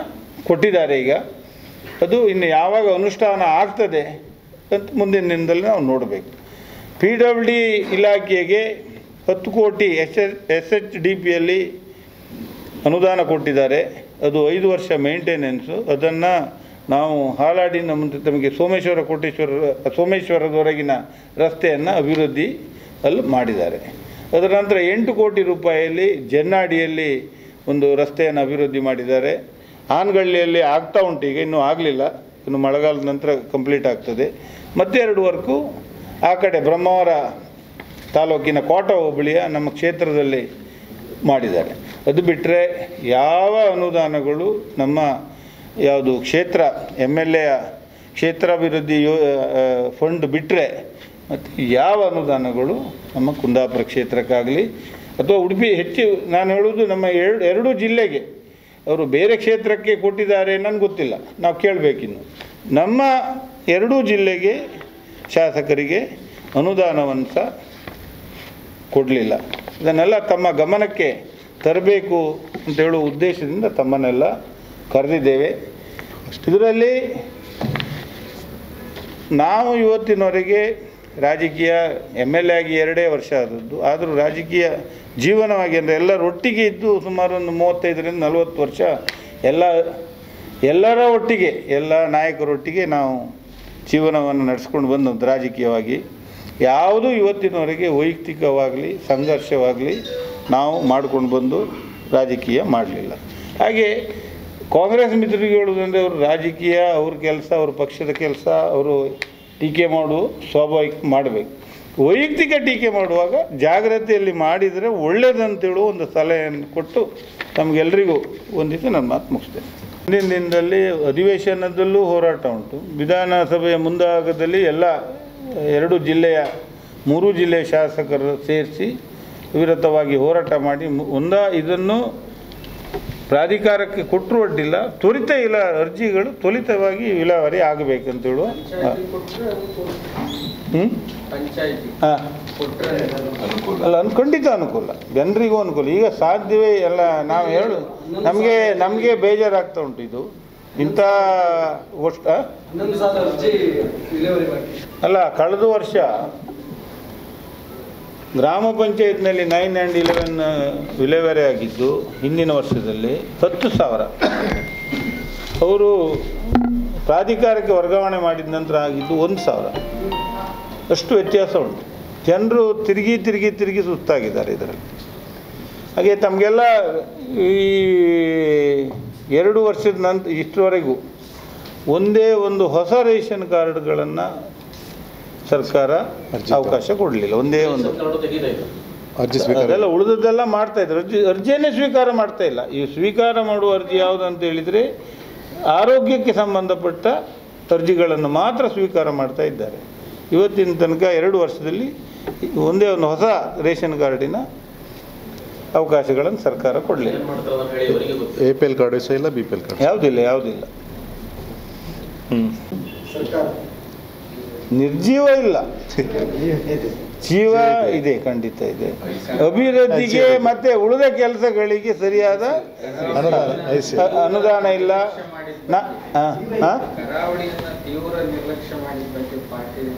ಕೊಟ್ಟಿದ್ದಾರೆ. ಈಗ ಅದು ಇನ್ನು ಯಾವಾಗ ಅನುಷ್ಠಾನ ಆಗ್ತದೆ ಅಂತ ಮುಂದಿನ ದಿನದಲ್ಲಿ ನಾವು ನೋಡಬೇಕು. PWD ಇಲಾಖೆಗೆ 10 ಕೋಟಿ SHDPಯಲ್ಲಿ ಅನುದಾನ ಕೊಟ್ಟಿದ್ದಾರೆ. ಅದು 5 ವರ್ಷ ಮೇಂಟೆನೆನ್ಸು. ಅದನ್ನು ನಾವು ಹಾಲಾಡಿನ ಮುಂದೆ ತಮಗೆ ಸೋಮೇಶ್ವರದವರೆಗಿನ ರಸ್ತೆಯನ್ನು ಅಭಿವೃದ್ಧಿ ಅಲ್ಲಿ ಮಾಡಿದ್ದಾರೆ. ಅದರ ನಂತರ 8 ಕೋಟಿ ರೂಪಾಯಿಯಲ್ಲಿ ಜನ್ನಾಡಿಯಲ್ಲಿ ಒಂದು ರಸ್ತೆಯನ್ನು ಅಭಿವೃದ್ಧಿ ಮಾಡಿದ್ದಾರೆ. ಆನಗಳ್ಳಿಯಲ್ಲಿ ಆಗ್ತಾ ಉಂಟು, ಈಗ ಇನ್ನೂ ಆಗಲಿಲ್ಲ, ಇನ್ನು ಮಳೆಗಾಲದ ನಂತರ ಕಂಪ್ಲೀಟ್ ಆಗ್ತದೆ. ಮತ್ತೆ 2 ವರ್ಕು ಆ ಕಡೆ ಬ್ರಹ್ಮಾವರ ತಾಲೂಕಿನ ಕೋಟ ಹೋಬಳಿಯ ನಮ್ಮ ಕ್ಷೇತ್ರದಲ್ಲಿ ಮಾಡಿದ್ದಾರೆ. ಅದು ಬಿಟ್ಟರೆ ಯಾವ ಅನುದಾನಗಳು ನಮ್ಮ ಯಾವುದು ಕ್ಷೇತ್ರ MLA ಕ್ಷೇತ್ರಾಭಿವೃದ್ಧಿ ಫಂಡ್ ಬಿಟ್ಟರೆ ಮತ್ತು ಯಾವ ಅನುದಾನಗಳು ನಮ್ಮ ಕುಂದಾಪುರ ಕ್ಷೇತ್ರಕ್ಕಾಗಲಿ ಅಥವಾ ಉಡುಪಿ ಹೆಚ್ಚು ನಾನು ಹೇಳೋದು ನಮ್ಮ 2 ಜಿಲ್ಲೆಗೆ. ಅವರು ಬೇರೆ ಕ್ಷೇತ್ರಕ್ಕೆ ಕೊಟ್ಟಿದ್ದಾರೆ ನನಗೆ ಗೊತ್ತಿಲ್ಲ, ನಾವು ಕೇಳಬೇಕಿನ್ನು. ನಮ್ಮ 2 ಜಿಲ್ಲೆಗೆ ಶಾಸಕರಿಗೆ ಅನುದಾನವನ್ನು ಸಹ ಕೊಡಲಿಲ್ಲ. ಇದನ್ನೆಲ್ಲ ತಮ್ಮ ಗಮನಕ್ಕೆ ತರಬೇಕು ಅಂತ ಹೇಳುವ ಉದ್ದೇಶದಿಂದ ತಮ್ಮನ್ನೆಲ್ಲ ಕರೆದಿದ್ದೇವೆ. ಇದರಲ್ಲಿ ನಾವು ಇವತ್ತಿನವರೆಗೆ ರಾಜಕೀಯ MLA ಆಗಿ 2 ವರ್ಷ ಆದದ್ದು, ಆದರೂ ರಾಜಕೀಯ ಜೀವನವಾಗಿ ಅಂದರೆ ಎಲ್ಲರ ಒಟ್ಟಿಗೆ ಇದ್ದು ಸುಮಾರು ಒಂದು 35ರಿಂದ 40 ವರ್ಷ ಎಲ್ಲರ ಒಟ್ಟಿಗೆ, ಎಲ್ಲ ನಾಯಕರೊಟ್ಟಿಗೆ ನಾವು ಜೀವನವನ್ನು ನಡೆಸ್ಕೊಂಡು ಬಂದದ್ದು ರಾಜಕೀಯವಾಗಿ. ಯಾವುದೂ ಇವತ್ತಿನವರೆಗೆ ವೈಯಕ್ತಿಕವಾಗಲಿ ಸಂಘರ್ಷವಾಗಲಿ ನಾವು ಮಾಡ್ಕೊಂಡು ಬಂದು ರಾಜಕೀಯ ಮಾಡಲಿಲ್ಲ. ಹಾಗೆ ಕಾಂಗ್ರೆಸ್ ಮಿತ್ರರಿಗೆ ಹೇಳೋದಂದರೆ ಅವರು ರಾಜಕೀಯ ಅವ್ರ ಕೆಲಸ, ಅವ್ರ ಪಕ್ಷದ ಕೆಲಸ, ಅವರು ಟೀಕೆ ಮಾಡುವ ಸ್ವಾಭಾವಿಕ ಮಾಡಬೇಕು. ವೈಯಕ್ತಿಕ ಟೀಕೆ ಮಾಡುವಾಗ ಜಾಗ್ರತೆಯಲ್ಲಿ ಮಾಡಿದರೆ ಒಳ್ಳೆಯದಂತೇಳುವ ಒಂದು ಸಲಹೆಯನ್ನು ಕೊಟ್ಟು ತಮಗೆಲ್ಲರಿಗೂ ಹೊಂದಿಸಿ ನನ್ನ ಮಾತು ಮುಗಿಸ್ತೇನೆ. ಮುಂದಿನ ದಿನದಲ್ಲಿ ಅಧಿವೇಶನದಲ್ಲೂ ಹೋರಾಟ ಉಂಟು. ವಿಧಾನಸಭೆಯ ಮುಂಭಾಗದಲ್ಲಿ ಎಲ್ಲ 2 ಜಿಲ್ಲೆಯ 3 ಜಿಲ್ಲೆಯ ಶಾಸಕರು ಸೇರಿಸಿ ವಿರತವಾಗಿ ಹೋರಾಟ ಮಾಡಿ ಇದನ್ನು ಪ್ರಾಧಿಕಾರಕ್ಕೆ ಕೊಟ್ಟರು ಅಡ್ಡಿಲ್ಲ, ತ್ವರಿತ ಅರ್ಜಿಗಳು ತ್ವರಿತವಾಗಿ ವಿಲೇವಾರಿ ಆಗಬೇಕಂತೇಳುವ ಅಲ್ಲ ಖಂಡಿತ ಅನುಕೂಲ, ಜನರಿಗೂ ಅನುಕೂಲ. ಈಗ ಸಾಧ್ಯವೇ ಎಲ್ಲ ನಾವು ನಮಗೆ ಬೇಜಾರಾಗ್ತಾ ಉಂಟು. ಇದು ಇಂಥ ಅಲ್ಲ, ಕಳೆದ ವರ್ಷ ಗ್ರಾಮ ಪಂಚಾಯತ್ನಲ್ಲಿ 9 and 11 ವಿಲೇವಾರಿ ಆಗಿದ್ದು, ಹಿಂದಿನ ವರ್ಷದಲ್ಲಿ 10,000 ಅವರು ಪ್ರಾಧಿಕಾರಕ್ಕೆ ವರ್ಗಾವಣೆ ಮಾಡಿದ ನಂತರ ಆಗಿದ್ದು 1,000. ಅಷ್ಟು ವ್ಯತ್ಯಾಸ ಉಂಟು. ಜನರು ತಿರುಗಿ ಸುಸ್ತಾಗಿದ್ದಾರೆ ಇದರಲ್ಲಿ. ಹಾಗೆ ತಮಗೆಲ್ಲ ಈ 2 ವರ್ಷದ ನಂತರ ಇಷ್ಟರವರೆಗೂ ಒಂದೇ ಒಂದು ಹೊಸ ರೇಷನ್ ಕಾರ್ಡ್ಗಳನ್ನು ಸರ್ಕಾರ ಅವಕಾಶ ಕೊಡಲಿಲ್ಲ. ಒಂದೇ ಒಂದು ಅದೆಲ್ಲ ಉಳಿದದ್ದೆಲ್ಲ ಮಾಡ್ತಾಯಿದ್ರು. ಅರ್ಜಿಯನ್ನೇ ಸ್ವೀಕಾರ ಮಾಡ್ತಾ ಇಲ್ಲ. ಈ ಸ್ವೀಕಾರ ಮಾಡುವ ಅರ್ಜಿ ಯಾವುದು ಅಂತ ಹೇಳಿದರೆ ಆರೋಗ್ಯಕ್ಕೆ ಸಂಬಂಧಪಟ್ಟ ಅರ್ಜಿಗಳನ್ನು ಮಾತ್ರ ಸ್ವೀಕಾರ ಮಾಡ್ತಾ ಇದ್ದಾರೆ. ಇವತ್ತಿನ ತನಕ 2 ವರ್ಷದಲ್ಲಿ ಒಂದೇ ಒಂದು ಹೊಸ ರೇಷನ್ ಕಾರ್ಡಿನ ಅವಕಾಶಗಳನ್ನು ಸರ್ಕಾರ ಕೊಡಲಿಲ್ಲ. APL ಕಾರ್ಡ್ ಇಲ್ಲ, BPL ಕಾರ್ಡ್ ಯಾವುದಿಲ್ಲ. ನಿರ್ಜೀವ ಇಲ್ಲ, ಜೀವ ಇದೆ, ಖಂಡಿತ ಇದೆ. ಅಭಿವೃದ್ಧಿಗೆ ಮತ್ತೆ ಉಳಿದ ಕೆಲಸಗಳಿಗೆ ಸರಿಯಾದ ಅನುದಾನ ಇಲ್ಲ. ತೀವ್ರ ನಿರ್ಲಕ್ಷ್ಯ ಮಾಡಿದ್ದಕ್ಕೆ ಪಾಟೀಲ್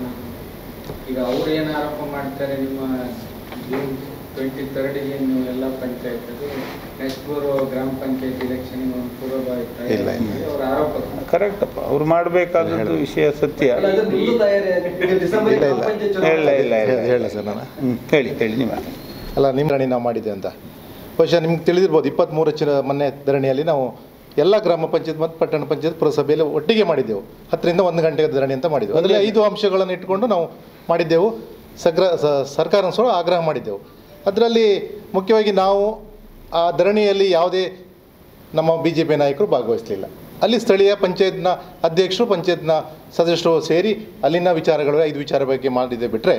ಈಗ ಅವ್ರು ಏನು ಆರೋಪ ಮಾಡ್ತಾರೆ, ನಿಮ್ಮ June 23 ನೀವು ಎಲ್ಲ ಪಂಚಾಯತ್ ನೆಕ್ಸ್ಟ್ ಬರೋ ಗ್ರಾಮ ಪಂಚಾಯತ್ ಇಲೆಕ್ಷನ್ ಒಂದು ಪೂರ್ವಭಾವಿ ಅವರ ಆರೋಪ ಕರೆಕ್ಟಪ್ಪ. ಅವ್ರು ಮಾಡಬೇಕಾದದ್ದು ವಿಷಯ ಸತ್ಯ. ಹೇಳ ಸರ್ ನಾನು ಹೇಳಿ ನಿಮ್ಮ ಅಲ್ಲ, ನಿಮ್ಮ ಧರಣಿ ನಾವು ಮಾಡಿದ್ದೆ ಅಂತ ಬಹುಶಃ ನಿಮ್ಗೆ ತಿಳಿದಿರ್ಬೋದು. 23 ಮೊನ್ನೆ ಧರಣಿಯಲ್ಲಿ ನಾವು ಎಲ್ಲ ಗ್ರಾಮ ಪಂಚಾಯತ್ ಮತ್ತು ಪಟ್ಟಣ ಪಂಚಾಯತ್ ಪುರಸಭೆಯಲ್ಲಿ ಒಟ್ಟಿಗೆ ಮಾಡಿದ್ದೆವು. 10 ರಿಂದ 1 ಗಂಟೆಗೆ ಧರಣಿ ಅಂತ ಮಾಡಿದ್ದೆವು. ಅದರಲ್ಲಿ 5 ಅಂಶಗಳನ್ನು ಇಟ್ಕೊಂಡು ನಾವು ಮಾಡಿದ್ದೆವು. ಸರ್ಕಾರನ ಸಹ ಆಗ್ರಹ ಮಾಡಿದ್ದೆವು. ಅದರಲ್ಲಿ ಮುಖ್ಯವಾಗಿ ನಾವು ಆ ಧರಣಿಯಲ್ಲಿ ಯಾವುದೇ ನಮ್ಮ BJP ನಾಯಕರು ಭಾಗವಹಿಸಲಿಲ್ಲ. ಅಲ್ಲಿ ಸ್ಥಳೀಯ ಪಂಚಾಯತ್ನ ಅಧ್ಯಕ್ಷರು, ಪಂಚಾಯತ್ನ ಸದಸ್ಯರು ಸೇರಿ ಅಲ್ಲಿನ ವಿಚಾರಗಳು 5 ವಿಚಾರ ಬಗ್ಗೆ ಮಾಡಿದೆ ಬಿಟ್ಟರೆ,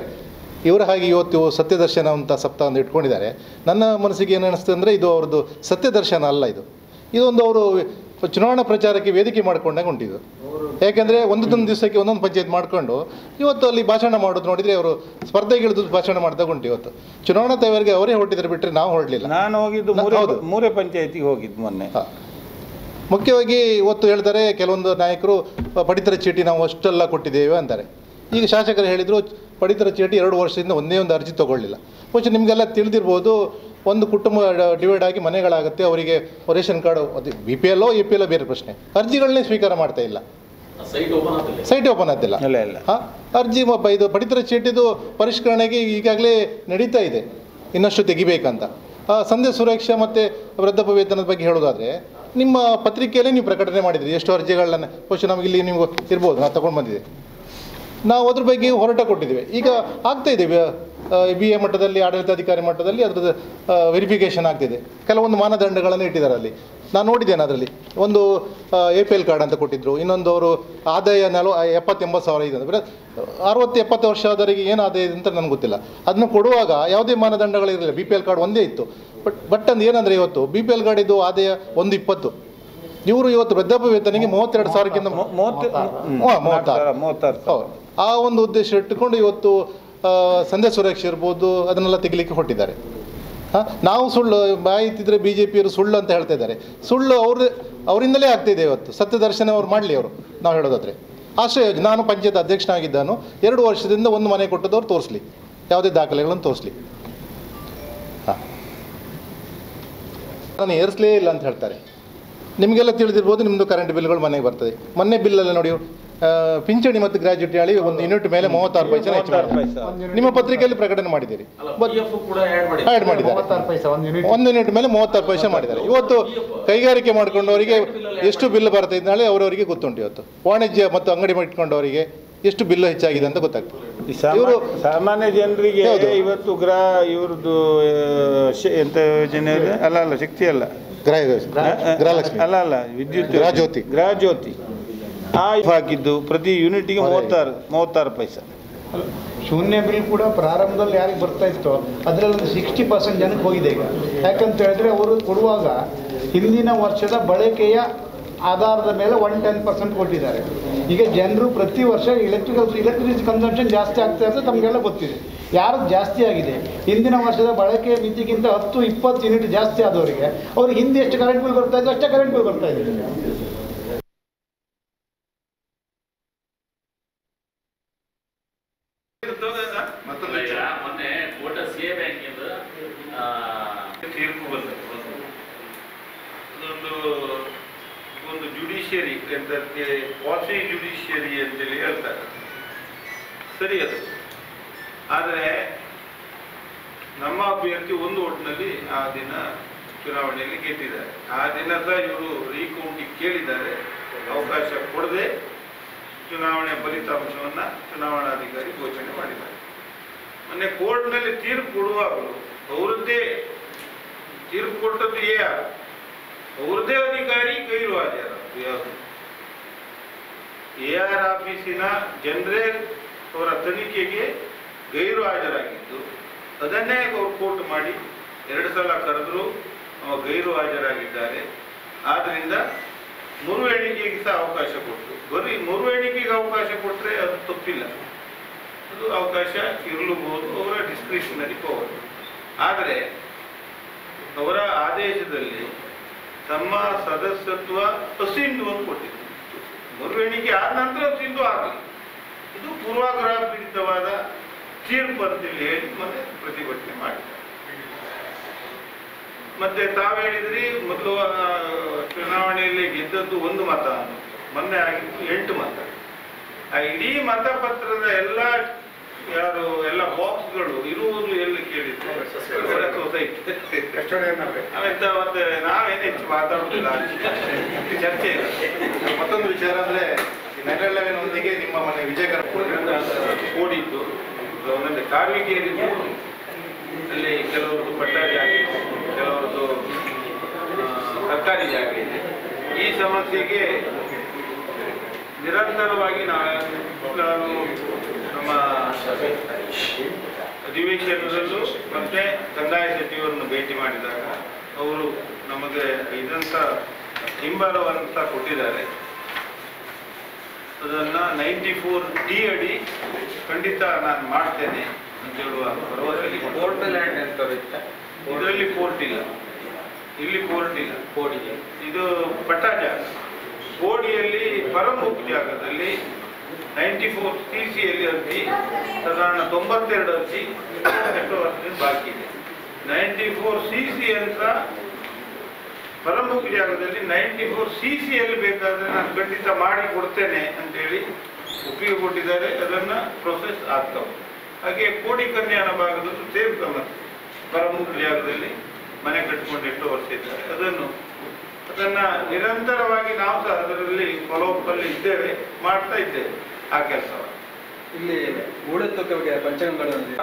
ಇವರ ಹಾಗೆ ಇವತ್ತು ಸತ್ಯದರ್ಶನ ಅಂತ ಸಪ್ತಾಹ ಇಟ್ಕೊಂಡಿದ್ದಾರೆ. ನನ್ನ ಮನಸ್ಸಿಗೆ ಏನು ಅನಿಸ್ತದೆ ಅಂದರೆ, ಇದು ಅವ್ರದ್ದು ಸತ್ಯದರ್ಶನ ಅಲ್ಲ. ಇದೊಂದು ಅವರು ಚುನಾವಣಾ ಪ್ರಚಾರಕ್ಕೆ ವೇದಿಕೆ ಮಾಡ್ಕೊಂಡಾಗ ಉಂಟಿದ್ದು. ಯಾಕೆಂದರೆ ಒಂದೊಂದು ದಿವಸಕ್ಕೆ ಒಂದೊಂದು ಪಂಚಾಯತ್ ಮಾಡಿಕೊಂಡು ಇವತ್ತು ಅಲ್ಲಿ ಭಾಷಣ ಮಾಡೋದು ನೋಡಿದರೆ ಅವರು ಸ್ಪರ್ಧೆಗಿಳಿದು ಭಾಷಣ ಮಾಡಿದಾಗ ಉಂಟು. ಇವತ್ತು ಚುನಾವಣಾ ತಯಾರಿಗೆ ಅವರೇ ಹೊರಟಿದ್ದಾರೆ ಬಿಟ್ಟರೆ ನಾವು ಹೊರಡಲಿಲ್ಲ. ನಾನು ಹೋಗಿದ್ದು 3 ಪಂಚಾಯತಿಗೆ ಹೋಗಿದ್ದು ಮೊನ್ನೆ. ಮುಖ್ಯವಾಗಿ ಇವತ್ತು ಹೇಳ್ತಾರೆ ಕೆಲವೊಂದು ನಾಯಕರು ಪಡಿತರ ಚೀಟಿ ನಾವು ಅಷ್ಟೆಲ್ಲ ಕೊಟ್ಟಿದ್ದೇವೆ ಅಂತಾರೆ. ಈಗ ಶಾಸಕರು ಹೇಳಿದರು ಪಡಿತರ ಚೀಟಿ 2 ವರ್ಷದಿಂದ ಒಂದೇ ಒಂದು ಅರ್ಜಿ ತೊಗೊಳ್ಳಿಲ್ಲ. ಬಹುಶಃ ನಿಮಗೆಲ್ಲ ತಿಳಿದಿರ್ಬೋದು, ಒಂದು ಕುಟುಂಬ ಡಿವೈಡ್ ಆಗಿ ಮನೆಗಳಾಗುತ್ತೆ, ಅವರಿಗೆ ರೇಷನ್ ಕಾರ್ಡು ಅದು BPL APL ಬೇರೆ ಪ್ರಶ್ನೆ. ಅರ್ಜಿಗಳನ್ನೇ ಸ್ವೀಕಾರ ಮಾಡ್ತಾ ಇಲ್ಲ, ಸೈಟ್ ಓಪನ್ ಆಗ್ತಿಲ್ಲ. ಅರ್ಜಿ ಇದು ಪಡಿತರ ಚೀಟಿದು ಪರಿಷ್ಕರಣೆಗೆ ಈಗಾಗಲೇ ನಡೀತಾ ಇದೆ, ಇನ್ನಷ್ಟು ತೆಗಿಬೇಕಂತ. ಸಂಧ್ಯಾ ಸುರಕ್ಷಾ ಮತ್ತು ವೃದ್ಧಾಪ್ಯ ವೇತನದ ಬಗ್ಗೆ ಹೇಳೋದಾದರೆ, ನಿಮ್ಮ ಪತ್ರಿಕೆಯಲ್ಲೇ ನೀವು ಪ್ರಕಟಣೆ ಮಾಡಿದ್ರಿ ಎಷ್ಟು ಅರ್ಜಿಗಳನ್ನ. ಬಹುಶಃ ನಮಗಿಲ್ಲಿ ನೀವು ಇರ್ಬೋದು, ನಾನು ತೊಗೊಂಡು ಬಂದಿದ್ದೆ. ನಾವು ಅದ್ರ ಬಗ್ಗೆ ಹೋರಾಟ ಕೊಟ್ಟಿದ್ದೇವೆ. ಈಗ ಆಗ್ತಾಯಿದೆ, BA ಮಟ್ಟದಲ್ಲಿ, ಆಡಳಿತಾಧಿಕಾರಿ ಮಟ್ಟದಲ್ಲಿ ಅದ್ರದ್ದು ವೆರಿಫಿಕೇಷನ್ ಆಗ್ತಿದೆ. ಕೆಲವೊಂದು ಮಾನದಂಡಗಳನ್ನು ಇಟ್ಟಿದ್ದಾರೆ ಅಲ್ಲಿ. ನಾನು ನೋಡಿದ್ದೇನೆ. ಅದರಲ್ಲಿ ಒಂದು APL ಕಾರ್ಡ್ ಅಂತ ಕೊಟ್ಟಿದ್ದರು, ಇನ್ನೊಂದು ಅವರು ಆದಾಯ 70-80 ಸಾವಿರ ಇದೆ ಅಂದರೆ 60-70 ವರ್ಷ ಆದವರಿಗೆ ಏನು ಆದಾಯ ಇದೆ ಅಂತ ನನಗೆ ಗೊತ್ತಿಲ್ಲ. ಅದನ್ನು ಕೊಡುವಾಗ ಯಾವುದೇ ಮಾನದಂಡಗಳಿರಲಿಲ್ಲ. BPL ಕಾರ್ಡ್ ಒಂದೇ ಇತ್ತು. ಬಟ್ ಅಂದು ಏನಂದರೆ, ಇವತ್ತು BPL ಕಾರ್ಡಿದ್ದು ಆದಾಯ 120. ಇವರು ಇವತ್ತು ವೃದ್ಧಾಪ್ಯ ವೇತನಿಗೆ 32,000ಕ್ಕಿಂತ 36. ಹೌದು, ಆ ಒಂದು ಉದ್ದೇಶ ಇಟ್ಟುಕೊಂಡು ಇವತ್ತು ಸಂಧ್ಯಾ ಸುರಕ್ಷೆ ಇರ್ಬೋದು ಅದನ್ನೆಲ್ಲ ತೆಗಿಲಿಕ್ಕೆ ಹೊರಟಿದ್ದಾರೆ. ನಾವು ಸುಳ್ಳು ಮಾಹಿತಿದ್ರೆ BJPಯವರು ಸುಳ್ಳು ಅಂತ ಹೇಳ್ತಾ ಇದ್ದಾರೆ. ಸುಳ್ಳು ಅವರಿಂದಲೇ ಆಗ್ತಿದೆ. ಇವತ್ತು ಸತ್ಯದರ್ಶನ ಅವ್ರು ಮಾಡಲಿ, ಅವರು ನಾವು ಹೇಳೋದಾದರೆ ಆಶ್ರಯ ಯೋಜನೆ, ನಾನು ಪಂಚಾಯತ್ ಅಧ್ಯಕ್ಷನಾಗಿದ್ದಾನು, 2 ವರ್ಷದಿಂದ ಒಂದು ಮನೆ ಕೊಟ್ಟದವ್ರು ತೋರಿಸ್ಲಿ, ಯಾವುದೇ ದಾಖಲೆಗಳನ್ನು ತೋರಿಸ್ಲಿ. ಹಾಂ, ನಾನು ಏರಿಸಲೇ ಇಲ್ಲ ಅಂತ ಹೇಳ್ತಾರೆ. ನಿಮಗೆಲ್ಲ ತಿಳಿದಿರ್ಬೋದು, ನಿಮ್ಮದು ಕರೆಂಟ್ ಬಿಲ್ಗಳು ಮನೆಗೆ ಬರ್ತದೆ. ಮೊನ್ನೆ ಬಿಲ್ಲಲ್ಲಿ ನೋಡಿ, ಪಿಂಚಣಿ ಮತ್ತು ಗ್ರ್ಯಾಜುಟಿ ಹೇಳಿ ಒಂದು ಯೂನಿಟ್ ಮೇಲೆ 36 ಪೈಸೆ ಹೆಚ್ಚು ಮಾಡಿದ್ದಾರೆ. ನಿಮ್ಮ ಪತ್ರಿಕೆಯಲ್ಲಿ ಪ್ರಕಟಣೆ ಮಾಡಿದ್ದೀರಿ, ಆ್ಯಡ್ ಮಾಡಿದ್ದಾರೆ. 1 ಯೂನಿಟ್ ಮೇಲೆ 36 ಪೈಸೆ ಮಾಡಿದ್ದಾರೆ. ಇವತ್ತು ಕೈಗಾರಿಕೆ ಮಾಡ್ಕೊಂಡವರಿಗೆ ಎಷ್ಟು ಬಿಲ್ ಬರ್ತಾ ಇದ್ದಾಳೆ ಅವರವರಿಗೆ ಗೊತ್ತುಂಟು. ಇವತ್ತು ವಾಣಿಜ್ಯ ಮತ್ತು ಅಂಗಡಿ ಇಟ್ಕೊಂಡವರಿಗೆ ಎಷ್ಟು ಬಿಲ್ ಹೆಚ್ಚಾಗಿದೆ ಅಂತ ಗೊತ್ತಾಗ್ತದೆ. ಇವರು ಸಾಮಾನ್ಯ ಜನರಿಗೆ ಇವತ್ತು ಇವ್ರದ್ದು ಎಂತ ಯೋಜನೆ ಅಲ್ಲ ಶಕ್ತಿ ಅಲ್ಲ, ಗೃಹಲಕ್ಷ್ಮಿ ಅಲ್ಲ ವಿದ್ಯುತ್ ಗೃಹಜ್ಯೋತಿ ಹಾಕಿದ್ದು ಪ್ರತಿ ಯೂನಿಟ್ಗೆ 36 ಪೈಸೆ. ಶೂನ್ಯ ಬಿಲ್ ಕೂಡ ಪ್ರಾರಂಭದಲ್ಲಿ ಯಾರಿಗೆ ಬರ್ತಾ ಇತ್ತೋ ಅದರಲ್ಲಿ ಒಂದು 60% ಜನಕ್ಕೆ ಹೋಗಿದೆ ಈಗ. ಯಾಕಂತ ಹೇಳಿದ್ರೆ ಅವರು ಕೊಡುವಾಗ ಹಿಂದಿನ ವರ್ಷದ ಬಳಕೆಯ ಆಧಾರದ ಮೇಲೆ 10% ಕೊಟ್ಟಿದ್ದಾರೆ. ಈಗ ಜನರು ಪ್ರತಿ ವರ್ಷ ಎಲೆಕ್ಟ್ರಿಸಿಟಿ ಕನ್ಸಂಪ್ಷನ್ ಜಾಸ್ತಿ ಆಗ್ತಾ ಇರ್ತದೆ, ತಮಗೆಲ್ಲ ಗೊತ್ತಿದೆ. ಯಾರು ಜಾಸ್ತಿ ಆಗಿದೆ, ಹಿಂದಿನ ವರ್ಷದ ಬಳಕೆಯ ಮಿತಿಗಿಂತ 10-20 ಯೂನಿಟ್ ಜಾಸ್ತಿ ಆದವರಿಗೆ ಅವ್ರಿಗೆ ಹಿಂದೆ ಎಷ್ಟು ಕರೆಂಟ್ ಬಿಲ್ ಬರ್ತಾ ಇತ್ತು ಅಷ್ಟೇ ಕರೆಂಟ್ ಬಿಲ್ ಬರ್ತಾ ಇದೆ. ಮೊನ್ನೆ ಕೋಟ ಸಿ ಎ ಬ್ಯಾಂಕಿಂದ ತೀರ್ಪು ಬಂದ ಒಂದು ಜುಡಿಷಿಯರಿ ಎಂತಕ್ಕೆ ಕ್ವಾಸಿ ಜುಡಿಷಿಯರಿ ಅಂತೇಳಿ ಹೇಳ್ತಾರೆ. ಸರಿ ಅದು. ಆದರೆ ನಮ್ಮ ಅಭ್ಯರ್ಥಿ ಒಂದು ಓಟ್ನಲ್ಲಿ ಆ ದಿನ ಚುನಾವಣೆಯಲ್ಲಿ ಗೆದ್ದಿದ್ದಾರೆ. ಆ ದಿನದ ಇವರು ರೀಕೌಂಟಿಗೆ ಕೇಳಿದ್ದಾರೆ, ಅವಕಾಶ ಕೊಡದೆ ಚುನಾವಣೆ ಫಲಿತಾಂಶವನ್ನು ಚುನಾವಣಾಧಿಕಾರಿ ಘೋಷಣೆ ಮಾಡಿದ್ದಾರೆ. ಮೊನ್ನೆ ಕೋರ್ಟ್ನಲ್ಲಿ ತೀರ್ಪು ಕೊಡುವಾಗಲೂ ಅವರದ್ದೇ ತೀರ್ಪು ಕೊಟ್ಟದ್ದು ಅವ್ರದ್ದೇ ಅಧಿಕಾರಿ ಗೈರು ಹಾಜರಾದರು. ಯಾವುದು AR ಆಫೀಸಿನ ಜನರಲ್ ಅವರ ತನಿಖೆಗೆ ಗೈರು ಹಾಜರಾಗಿದ್ದು, ಅದನ್ನೇ ಅವರು ಕೋರ್ಟ್ ಮಾಡಿ 2 ಸಲ ಕರೆದ್ರು, ಗೈರು ಹಾಜರಾಗಿದ್ದಾರೆ. ಆದ್ದರಿಂದ ಮರು ಎಣಿಕೆಗೆ ಸಹ ಅವಕಾಶ ಕೊಟ್ಟು, ಬರೀ ಮರು ಎಣಿಕೆಗೆ ಅವಕಾಶ ಕೊಟ್ಟರೆ ಅದು ತಪ್ಪಿಲ್ಲ, ಅದು ಅವಕಾಶ ಇರಲೂಬಹುದು, ಅವರ ಡಿಸ್ಕ್ರಿಷನರಿ ಪವರ್. ಆದರೆ ಅವರ ಆದೇಶದಲ್ಲಿ ತಮ್ಮ ಸದಸ್ಯತ್ವ ಅಸಿಂಧುವನ್ನು ಕೊಟ್ಟಿದ್ರು. ಮರು ಎಣಿಕೆ ಆದ ನಂತರ ಅಸಿಂಧು ಆಗಲಿ, ಇದು ಪೂರ್ವಾಗ್ರಹ ಪೀಡಿತವಾದ ತೀರ್ಪು ಅಂತೇಳಿ ಹೇಳಿ ಮತ್ತೆ ಪ್ರತಿಭಟನೆ ಮಾಡಿದ್ದಾರೆ. ಮತ್ತೆ ತಾವು ಹೇಳಿದ್ರಿ, ಮೊದಲು ಚುನಾವಣೆಯಲ್ಲಿ ಗೆದ್ದದ್ದು 1 ಮತ, ಮೊನ್ನೆ ಆಗಿದ್ದು 8 ಮತ. ಆ ಇಡೀ ಮತಪತ್ರದ ಎಲ್ಲ ಬಾಕ್ಸ್ಗಳು ಇರುವುದು ಎಲ್ಲಿ ಕೇಳಿದ್ರು, ಸೊಸೈಟಿ. ಮತ್ತೆ ನಾವೇನು ಹೆಚ್ಚು ಮಾತಾಡುದಿಲ್ಲ, ಚರ್ಚೆ ಇಲ್ಲ. ಮತ್ತೊಂದು ವಿಚಾರ ಅಂದರೆ ನೆದರ್ಲ್ಯಾಂಡ್ನೊಂದಿಗೆ ನಿಮ್ಮ ಮನೆ ವಿಜಯಕರ ಓಡಿದ್ದು ಒಂದೊಂದು ಕಾರ್ಮಿಕರಿದ್ದು, ಅಲ್ಲಿ ಕೆಲವರದ್ದು ಪಟ್ಟ ಜಾಗ ಇದೆ, ಕೆಲವರದ್ದು ಸರ್ಕಾರಿ ಜಾಗ ಇದೆ. ಈ ಸಮಸ್ಯೆಗೆ ನಿರಂತರವಾಗಿ ನಾನು ನಮ್ಮ ಅಧಿವೇಶನದಲ್ಲೂ ಮತ್ತೆ ಕಂದಾಯ ಸಚಿವರನ್ನು ಭೇಟಿ ಮಾಡಿದಾಗ ಅವರು ನಮಗೆ ಇದಂತ ಹಿಂಬಲವಂತ ಕೊಟ್ಟಿದ್ದಾರೆ. ಅದನ್ನು 94D ಅಡಿ ಖಂಡಿತ ನಾನು ಮಾಡ್ತೇನೆ ಅಂತ ಹೇಳುವ ಭರವಸೆ. ಕೋರ್ಟ್ ಲ್ಯಾಂಡ್ ಅಂತ ಇದರಲ್ಲಿ ಕೋರ್ಟ್ ಇಲ್ಲ, ಇಲ್ಲಿ ಕೋರ್ಟ್ ಇಲ್ಲ. ಕೋಡಿಗೆ ಇದು ಪಟ್ಟ ಜಾಗ. ಕೋಡಿಯಲ್ಲಿ ಪರಮುಖ ಜಾಗದಲ್ಲಿ 94 CCಯಲ್ಲಿ ಅರ್ಜಿ, ಸಾಧಾರಣ 92 ಅರ್ಜಿ ಎಷ್ಟು ವರ್ಷದಿಂದ ಬಾಕಿ ಇದೆ. 94 CC ಅಂತ ಪರಮುಖ ಜಾಗದಲ್ಲಿ 94 CCಯಲ್ಲಿ ಬೇಕಾದರೆ ನಾನು ಖಂಡಿತ ಮಾಡಿ ಕೊಡ್ತೇನೆ ಅಂತೇಳಿ ಒಪ್ಪಿಗೆ ಕೊಟ್ಟಿದ್ದಾರೆ. ಅದನ್ನು ಪ್ರೊಸೆಸ್ ಆಗ್ತವೆ. ಹಾಗೆ ಕೋಡಿ ಕನ್ಯಾನ ಭಾಗದಲ್ಲೂ ಸೇಮ್ ಸಮಸ್ಯೆ. ಪರಮುಖ ಜಾಗದಲ್ಲಿ ಮನೆ ಕಟ್ಟಿಕೊಂಡು ಎಷ್ಟು ವರ್ಷ ಇದ್ದಾರೆ. ಅದನ್ನು ನಿರಂತರವಾಗಿ ನಾವು ಸಹ ಅದರಲ್ಲಿ ಫಾಲೋಅಪ್ಪಲ್ಲಿ ಇದ್ದೇವೆ, ಮಾಡ್ತಾ ಇದ್ದೇವೆ ಆ ಕೆಲಸವನ್ನು. ಇಲ್ಲಿ ಮೂಢತ್ವಕ್ಕೆ ಪಂಚಾಂಗಗಳಲ್ಲಿ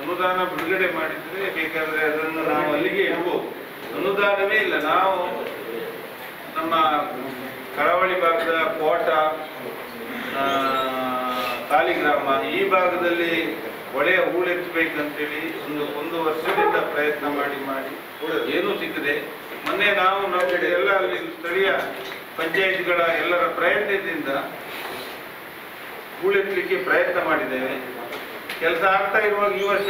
ಅನುದಾನ ಬಿಡುಗಡೆ ಮಾಡಿದ್ರೆ ಬೇಕಾದರೆ ಅದನ್ನು ನಾವು ಅಲ್ಲಿಗೆ ಇಡ್ಬೋದು. ಅನುದಾನವೇ ಇಲ್ಲ. ನಾವು ನಮ್ಮ ಕರಾವಳಿ ಭಾಗದ ಕೋಟ, ಸಾಲಿಗ್ರಾಮ ಈ ಭಾಗದಲ್ಲಿ ಒಳ್ಳೆಯ ಹೂಳೆತ್ತಬೇಕಂತೇಳಿ ಒಂದು ವರ್ಷದಿಂದ ಪ್ರಯತ್ನ ಮಾಡಿ ಏನೂ ಸಿಕ್ಕದೆ, ಮೊನ್ನೆ ನಾವು ಎಲ್ಲ ಅಲ್ಲಿ ಸ್ಥಳೀಯ ಪಂಚಾಯತ್ಗಳ ಎಲ್ಲರ ಪ್ರಯತ್ನದಿಂದ ಹೂಳೆತ್ತಲಿಕ್ಕೆ ಪ್ರಯತ್ನ ಮಾಡಿದ್ದೇವೆ. ಕೆಲಸ ಆಗ್ತಾ ಇರುವಾಗ ಈ ವರ್ಷ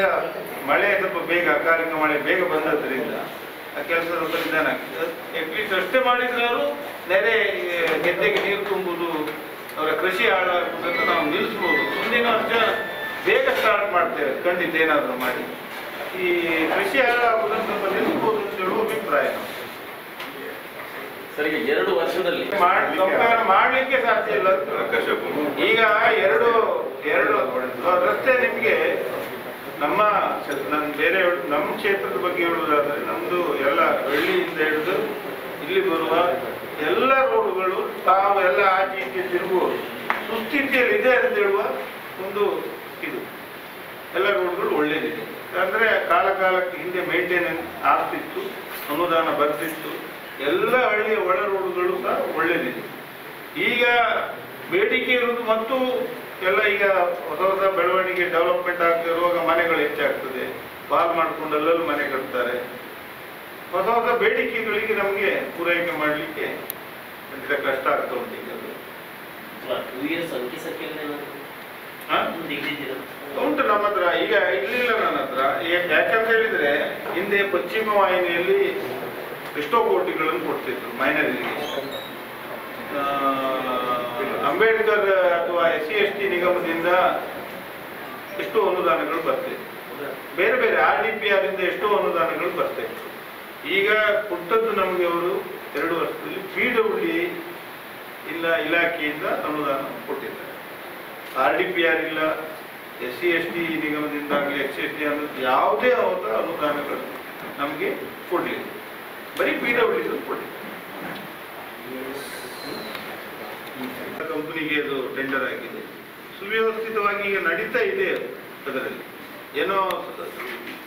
ಮಳೆ ಸ್ವಲ್ಪ ಬೇಗ, ಅಕಾಲಿಕ ಮಳೆ ಬೇಗ ಬಂದದ್ರಿಂದ ಆ ಕೆಲಸ ಸ್ವಲ್ಪ ನಿಧಾನ ಆಗ್ತದೆ. ಅಟ್ಲೀಸ್ಟ್ ಅಷ್ಟೇ ಮಾಡಿದ್ರು ನೆರೆ ಗೆದ್ದೆಗೆ ನೀರು ತುಂಬುವುದು ಅವರ ಕೃಷಿ ಹಾಳಾಗುವುದನ್ನು ನಾವು ನಿಲ್ಲಿಸ್ಬೋದು. ಮುಂದಿನ ವರ್ಷ ಬೇಗ ಸ್ಟಾರ್ಟ್ ಮಾಡ್ತೇವೆ ಖಂಡಿತ ಏನಾದರೂ ಮಾಡಿ. ಈ ಕೃಷಿ ಹಾಳಾಗುವುದನ್ನು ಸ್ವಲ್ಪ ನಿಲ್ಲಿಸ್ಬೋದು ಅಂತ ಹೇಳುವ ಅಭಿಪ್ರಾಯ. ಸರಿಗೆ 2 ವರ್ಷದಲ್ಲಿ ಕಂಪೇರ್ ಮಾಡಲಿಕ್ಕೆ ಸಾಧ್ಯ ಇಲ್ಲ. ಈಗ ಎರಡು ರಸ್ತೆ ನಿಮಗೆ ನಾನು ಬೇರೆ ನಮ್ಮ ಕ್ಷೇತ್ರದ ಬಗ್ಗೆ ಹೇಳುವುದಾದ್ರೆ ನಮ್ಮದು ಎಲ್ಲ ಹಳ್ಳಿಯಿಂದ ಹಿಡಿದು ಇಲ್ಲಿ ಬರುವ ಎಲ್ಲ ರೋಡ್ಗಳು ತಾವು ಎಲ್ಲ ಆಚೆ ಈಚೆ ತಿರುಗುವ ಸುಸ್ಥಿತಿಯಲ್ಲಿ ಇದೆ ಅಂತ ಹೇಳುವ ಒಂದು ಇದು. ಎಲ್ಲ ರೋಡ್ಗಳು ಒಳ್ಳೇದಿದೆ. ಅಂದರೆ ಕಾಲಕ್ಕೆ ಹಿಂದೆ ಮೇಂಟೆನೆನ್ಸ್ ಆಗ್ತಿತ್ತು, ಅನುದಾನ ಬರ್ತಿತ್ತು. ಎಲ್ಲ ಹಳ್ಳಿಯ ಒಳ ರೋಡ್ಗಳು ಸಹ ಒಳ್ಳೇದಿದೆ. ಈಗ ಬೇಡಿಕೆ ಇರುವುದು ಮತ್ತು ಎಲ್ಲ ಈಗ ಹೊಸ ಹೊಸ ಬೆಳವಣಿಗೆ ಡೆವಲಪ್ಮೆಂಟ್ ಆಗ್ತಿರುವಾಗ ಮನೆಗಳು ಹೆಚ್ಚಾಗ್ತದೆ. ಬಾಲ್ ಮಾಡಿಕೊಂಡು ಅಲ್ಲಲ್ಲಿ ಮನೆ ಕಟ್ತಾರೆ. ಹೊಸ ಹೊಸ ಬೇಡಿಕೆಗಳಿಗೆ ನಮಗೆ ಪೂರೈಕೆ ಮಾಡಲಿಕ್ಕೆ ಖಂಡಿತ ಕಷ್ಟ ಆಗ್ತಾ ಉಂಟು. ಈಗ ಉಂಟು ನಮ್ಮ ಹತ್ರ. ಈಗ ಇರ್ಲಿಲ್ಲ ನನ್ನ ಹತ್ರ. ಯಾಕಂತ ಹೇಳಿದ್ರೆ ಹಿಂದೆ ಪಶ್ಚಿಮ ವಾಹಿನಿಯಲ್ಲಿ ಎಷ್ಟೋ ಕೋಟಿಗಳನ್ನು ಕೊಡ್ತಿದ್ರು ಮೈನರ್ ಇರಿಗೇಷನ್. ಅಂಬೇಡ್ಕರ್ ಅಥವಾ SC/ST ನಿಗಮದಿಂದ ಎಷ್ಟೋ ಅನುದಾನಗಳು ಬರ್ತಿತ್ತು. ಬೇರೆ ಬೇರೆ RDPR ಇಂದ ಎಷ್ಟೋ ಅನುದಾನಗಳು ಬರ್ತಿತ್ತು. ಈಗ ಕೊಟ್ಟದ್ದು ನಮಗೆ ಅವರು 2 ವರ್ಷದಲ್ಲಿ PWD ಇಲಾಖೆಯಿಂದ ಅನುದಾನ ಕೊಟ್ಟಿದ್ದಾರೆ. RDPR ಇಲ್ಲ, SC/ST ನಿಗಮದಿಂದ ಆಗಲಿ SC/ST ಅನ್ನೋದು ಯಾವುದೇ ಅನುದಾನಗಳು ನಮಗೆ ಕೊಡಲಿಲ್ಲ. ಬರೀ PWD ಕೊಟ್ಟಿದ್ದಾರೆ. ಕಂಪನಿಗೆ ಅದು ಟೆಂಡರ್ ಆಗಿದೆ. ಸುವ್ಯವಸ್ಥಿತವಾಗಿ ಈಗ ನಡೀತಾ ಇದೆ. ಅದರಲ್ಲಿ ಏನೋ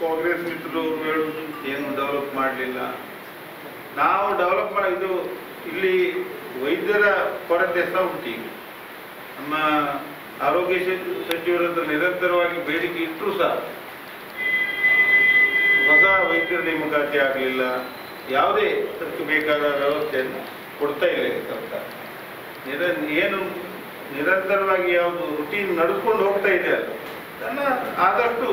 ಕಾಂಗ್ರೆಸ್ ಮಿತ್ರರು ಹೇಳುವುದು ಏನು ಡೆವಲಪ್ ಮಾಡಲಿಲ್ಲ. ನಾವು ಡೆವಲಪ್ ಇದು ಇಲ್ಲಿ ವೈದ್ಯರ ಕೊರತೆ ಸಹ ಉಂಟು. ಈಗ ನಮ್ಮ ಆರೋಗ್ಯ ಸಚಿವರ ಹತ್ರ ನಿರಂತರವಾಗಿ ಬೇಡಿಕೆ ಇಟ್ಟರೂ ಸಹ ಹೊಸ ವೈದ್ಯರ ನೇಮಕಾತಿ ಆಗಲಿಲ್ಲ. ಯಾವುದೇ ಅದಕ್ಕೆ ಬೇಕಾದ ವ್ಯವಸ್ಥೆಯನ್ನು ಕೊಡ್ತಾ ಇಲ್ಲ ಸರ್ಕಾರ. ಏನು ನಿರಂತರವಾಗಿ ಯಾವುದು ರುಟೀನ್ ನಡೆಸ್ಕೊಂಡು ಹೋಗ್ತಾ ಇದೆ ಅಲ್ಲ, ಅದನ್ನು ಆದಷ್ಟು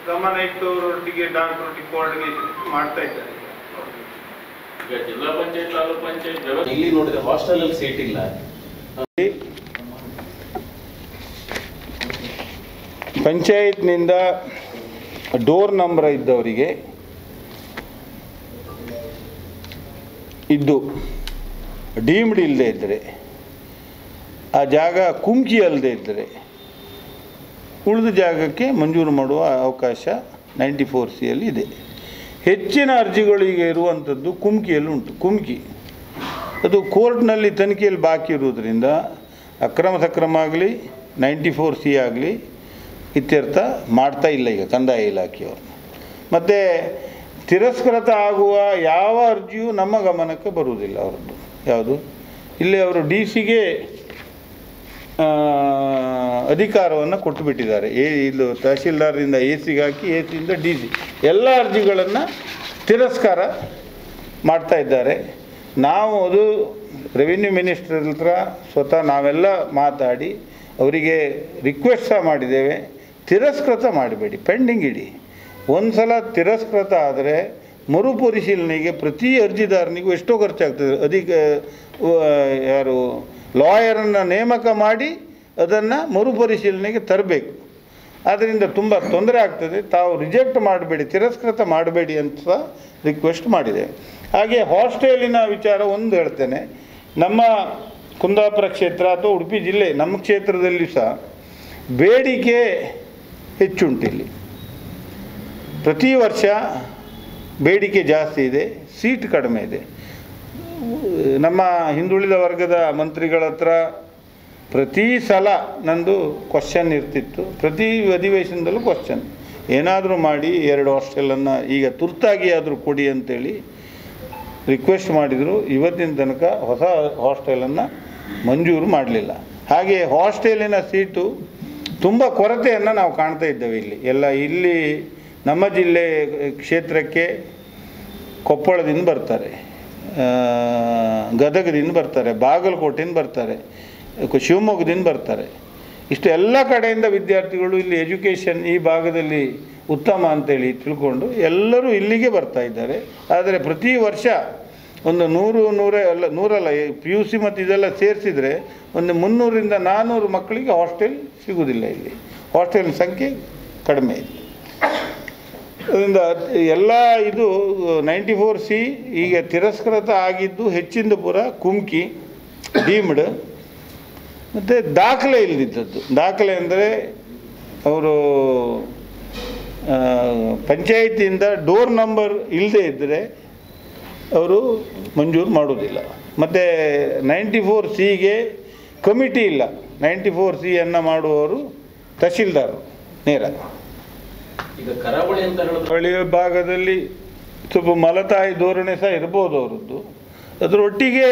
ಗಮನ ಇಟ್ಟು ಅವರೊಟ್ಟಿಗೆ ಡಾಕ್ಟರೊಟ್ಟಿಗೆ ಕೋಆರ್ಡಿನೇಷನ್ ಮಾಡ್ತಾ ಇದ್ದಾರೆ. ಈಗ ಜಿಲ್ಲಾ ಪಂಚಾಯತ್ ತಾಲೂಕ್ ಪಂಚಾಯತ್ ಇಲ್ಲಿ ನೋಡಿದ್ರೆ ಹಾಸ್ಟೆಲ್ ಅಲ್ಲಿ ಸೀಟ್ ಇಲ್ಲ. ಪಂಚಾಯತ್ನಿಂದ ಡೋರ್ ನಂಬರ್ ಇದ್ದವರಿಗೆ ಇದ್ದು ಡೀಮ್ಡ್ ಇಲ್ಲದೆ ಇದ್ದರೆ, ಆ ಜಾಗ ಕುಮ್ಕಿ ಅಲ್ಲದೆ ಇದ್ದರೆ ಉಳಿದ ಜಾಗಕ್ಕೆ ಮಂಜೂರು ಮಾಡುವ ಅವಕಾಶ 94C ಇದೆ. ಹೆಚ್ಚಿನ ಅರ್ಜಿಗಳಿಗೆ ಇರುವಂಥದ್ದು ಕುಮ್ಕಿಯಲ್ಲಿ ಉಂಟು. ಕುಮ್ಕಿ ಅದು ಕೋರ್ಟ್ನಲ್ಲಿ ತನಿಖೆಯಲ್ಲಿ ಬಾಕಿ ಇರುವುದರಿಂದ ಅಕ್ರಮ ಸಕ್ರಮ ಆಗಲಿ 94C ಆಗಲಿ ಇತ್ಯರ್ಥ ಮಾಡ್ತಾ ಇಲ್ಲ ಈಗ ಕಂದಾಯ ಇಲಾಖೆಯವರು. ಮತ್ತು ತಿರಸ್ಕೃತ ಆಗುವ ಯಾವ ಅರ್ಜಿಯೂ ನಮ್ಮ ಗಮನಕ್ಕೆ ಬರುವುದಿಲ್ಲ ಅವರದ್ದು. ಯಾವುದು ಇಲ್ಲಿ ಅವರು DC-ಗೆ ಅಧಿಕಾರವನ್ನು ಕೊಟ್ಟು ಬಿಟ್ಟಿದ್ದಾರೆ. ಇದು ತಹಶೀಲ್ದಾರರಿಂದ AC-ಗೆ ಹಾಕಿ AC-ಯಿಂದ DC ಎಲ್ಲ ಅರ್ಜಿಗಳನ್ನು ತಿರಸ್ಕಾರ ಮಾಡ್ತಾ ಇದ್ದಾರೆ. ನಾವು ಅದು ರೆವಿನ್ಯೂ ಮಿನಿಸ್ಟರ್ ಹತ್ರ ಸ್ವತಃ ನಾವೆಲ್ಲ ಮಾತಾಡಿ ಅವರಿಗೆ ರಿಕ್ವೆಸ್ಟ್ ಸಹ ಮಾಡಿದ್ದೇವೆ. ತಿರಸ್ಕೃತ ಮಾಡಬೇಡಿ, ಪೆಂಡಿಂಗ್ ಇಡಿ. ಒಂದು ಸಲ ತಿರಸ್ಕೃತ ಆದರೆ ಮರುಪರಿಶೀಲನೆಗೆ ಪ್ರತಿ ಅರ್ಜಿದಾರನಿಗೂ ಎಷ್ಟೋ ಖರ್ಚಾಗ್ತದೆ. ಯಾರು ಲಾಯರನ್ನು ನೇಮಕ ಮಾಡಿ ಅದನ್ನು ಮರುಪರಿಶೀಲನೆಗೆ ತರಬೇಕು. ಆದ್ದರಿಂದ ತುಂಬ ತೊಂದರೆ ಆಗ್ತದೆ. ತಾವು ರಿಜೆಕ್ಟ್ ಮಾಡಬೇಡಿ, ತಿರಸ್ಕೃತ ಮಾಡಬೇಡಿ ಅಂತ ರಿಕ್ವೆಸ್ಟ್ ಮಾಡಿದೆ. ಹಾಗೆ ಹಾಸ್ಟೆಲಿನ ವಿಚಾರ ಒಂದು ಹೇಳ್ತೇನೆ. ನಮ್ಮ ಕುಂದಾಪುರ ಕ್ಷೇತ್ರ ಅಥವಾ ಉಡುಪಿ ಜಿಲ್ಲೆ ನಮ್ಮ ಕ್ಷೇತ್ರದಲ್ಲಿ ಸಹ ಬೇಡಿಕೆ ಹೆಚ್ಚುಂಟಿಲ್ಲಿ. ಪ್ರತಿ ವರ್ಷ ಬೇಡಿಕೆ ಜಾಸ್ತಿ ಇದೆ, ಸೀಟ್ ಕಡಿಮೆ ಇದೆ. ನಮ್ಮ ಹಿಂದುಳಿದ ವರ್ಗದ ಮಂತ್ರಿಗಳ ಹತ್ರ ಪ್ರತಿ ಸಲ ನಂದು ಕ್ವಶನ್ ಇರ್ತಿತ್ತು. ಪ್ರತಿ ಅಧಿವೇಶನದಲ್ಲೂ ಕ್ವಶನ್, ಏನಾದರೂ ಮಾಡಿ 2 ಹಾಸ್ಟೆಲನ್ನು ಈಗ ತುರ್ತಾಗಿ ಆದರೂ ಕೊಡಿ ಅಂತೇಳಿ ರಿಕ್ವೆಸ್ಟ್ ಮಾಡಿದರು. ಇವತ್ತಿನ ತನಕ ಹೊಸ ಹಾಸ್ಟೆಲನ್ನು ಮಂಜೂರು ಮಾಡಲಿಲ್ಲ. ಹಾಗೆ ಹಾಸ್ಟೆಲಿನ ಸೀಟು ತುಂಬ ಕೊರತೆಯನ್ನು ನಾವು ಕಾಣ್ತಾ ಇದ್ದೇವೆ ಇಲ್ಲಿ ನಮ್ಮ ಜಿಲ್ಲೆ ಕ್ಷೇತ್ರಕ್ಕೆ ಕೊಪ್ಪಳದಿಂದ ಬರ್ತಾರೆ, ಗದಗದಿಂದ ಬರ್ತಾರೆ, ಬಾಗಲಕೋಟೆಯಿಂದ ಬರ್ತಾರೆ, ಶಿವಮೊಗ್ಗದಿಂದ ಬರ್ತಾರೆ. ಇಷ್ಟು ಎಲ್ಲ ಕಡೆಯಿಂದ ವಿದ್ಯಾರ್ಥಿಗಳು ಇಲ್ಲಿ ಎಜುಕೇಷನ್ ಈ ಭಾಗದಲ್ಲಿ ಉತ್ತಮ ಅಂತೇಳಿ ತಿಳ್ಕೊಂಡು ಎಲ್ಲರೂ ಇಲ್ಲಿಗೆ ಬರ್ತಾ ಇದ್ದಾರೆ. ಆದರೆ ಪ್ರತಿ ವರ್ಷ ಒಂದು 100 PUC ಮತ್ತು ಇದೆಲ್ಲ ಸೇರಿಸಿದರೆ ಒಂದು 300ರಿಂದ 400 ಮಕ್ಕಳಿಗೆ ಹಾಸ್ಟೆಲ್ ಸಿಗುವುದಿಲ್ಲ. ಇಲ್ಲಿ ಹಾಸ್ಟೆಲ್ ಸಂಖ್ಯೆ ಕಡಿಮೆ ಇದೆ. ಅದರಿಂದ ಎಲ್ಲ ಇದು 94C ಈಗ ತಿರಸ್ಕೃತ ಆಗಿದ್ದು ಹೆಚ್ಚಿಂದಪುರ, ಕುಮ್ಕಿ, ಡೀಮ್ಡ್, ಮತ್ತು ದಾಖಲೆ ಇಲ್ಲದಿದ್ದದ್ದು. ದಾಖಲೆ ಅಂದರೆ ಅವರು ಪಂಚಾಯಿತಿಯಿಂದ ಡೋರ್ ನಂಬರ್ ಇಲ್ಲದೆ ಇದ್ದರೆ ಅವರು ಮಂಜೂರು ಮಾಡೋದಿಲ್ಲ. ಮತ್ತು 94Cಗೆ ಕಮಿಟಿ ಇಲ್ಲ. 94Cಯನ್ನು ಮಾಡುವವರು ತಹಶೀಲ್ದಾರರು ನೇರ. ಈಗ ಕರಾವಳಿ ಅಂತ ಕರಾವಳಿ ಭಾಗದಲ್ಲಿ ಸ್ವಲ್ಪ ಮಲತಾಯಿ ಧೋರಣೆ ಸಹ ಇರ್ಬೋದು ಅವರದ್ದು. ಅದರೊಟ್ಟಿಗೆ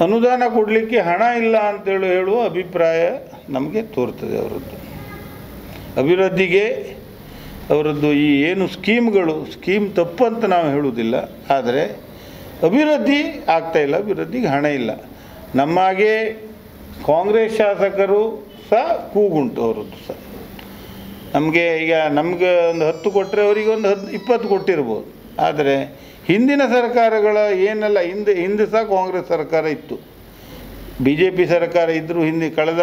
ಅನುದಾನ ಕೊಡಲಿಕ್ಕೆ ಹಣ ಇಲ್ಲ ಅಂತೇಳಿ ಹೇಳುವ ಅಭಿಪ್ರಾಯ ನಮಗೆ ತೋರ್ತದೆ ಅವರದ್ದು. ಅಭಿವೃದ್ಧಿಗೆ ಅವರದ್ದು ಈ ಏನು ಸ್ಕೀಮ್ ತಪ್ಪು ಅಂತ ನಾವು ಹೇಳುವುದಿಲ್ಲ, ಆದರೆ ಅಭಿವೃದ್ಧಿ ಆಗ್ತಾಯಿಲ್ಲ, ಅಭಿವೃದ್ಧಿಗೆ ಹಣ ಇಲ್ಲ. ನಮ್ಮಾಗೆ ಕಾಂಗ್ರೆಸ್ ಶಾಸಕರು ಸಹ ಕೂಗುಂಟು ಅವರದ್ದು ಸಹ. ನಮಗೆ ಒಂದು 10 ಕೊಟ್ಟರೆ ಅವರಿಗೆ ಒಂದು 20 ಕೊಟ್ಟಿರ್ಬೋದು. ಆದರೆ ಹಿಂದಿನ ಸರ್ಕಾರಗಳ ಏನೆಲ್ಲ ಹಿಂದೆ ಸಹ ಕಾಂಗ್ರೆಸ್ ಸರ್ಕಾರ ಇತ್ತು, BJP ಸರ್ಕಾರ ಇದ್ದರೂ ಹಿಂದೆ ಕಳೆದ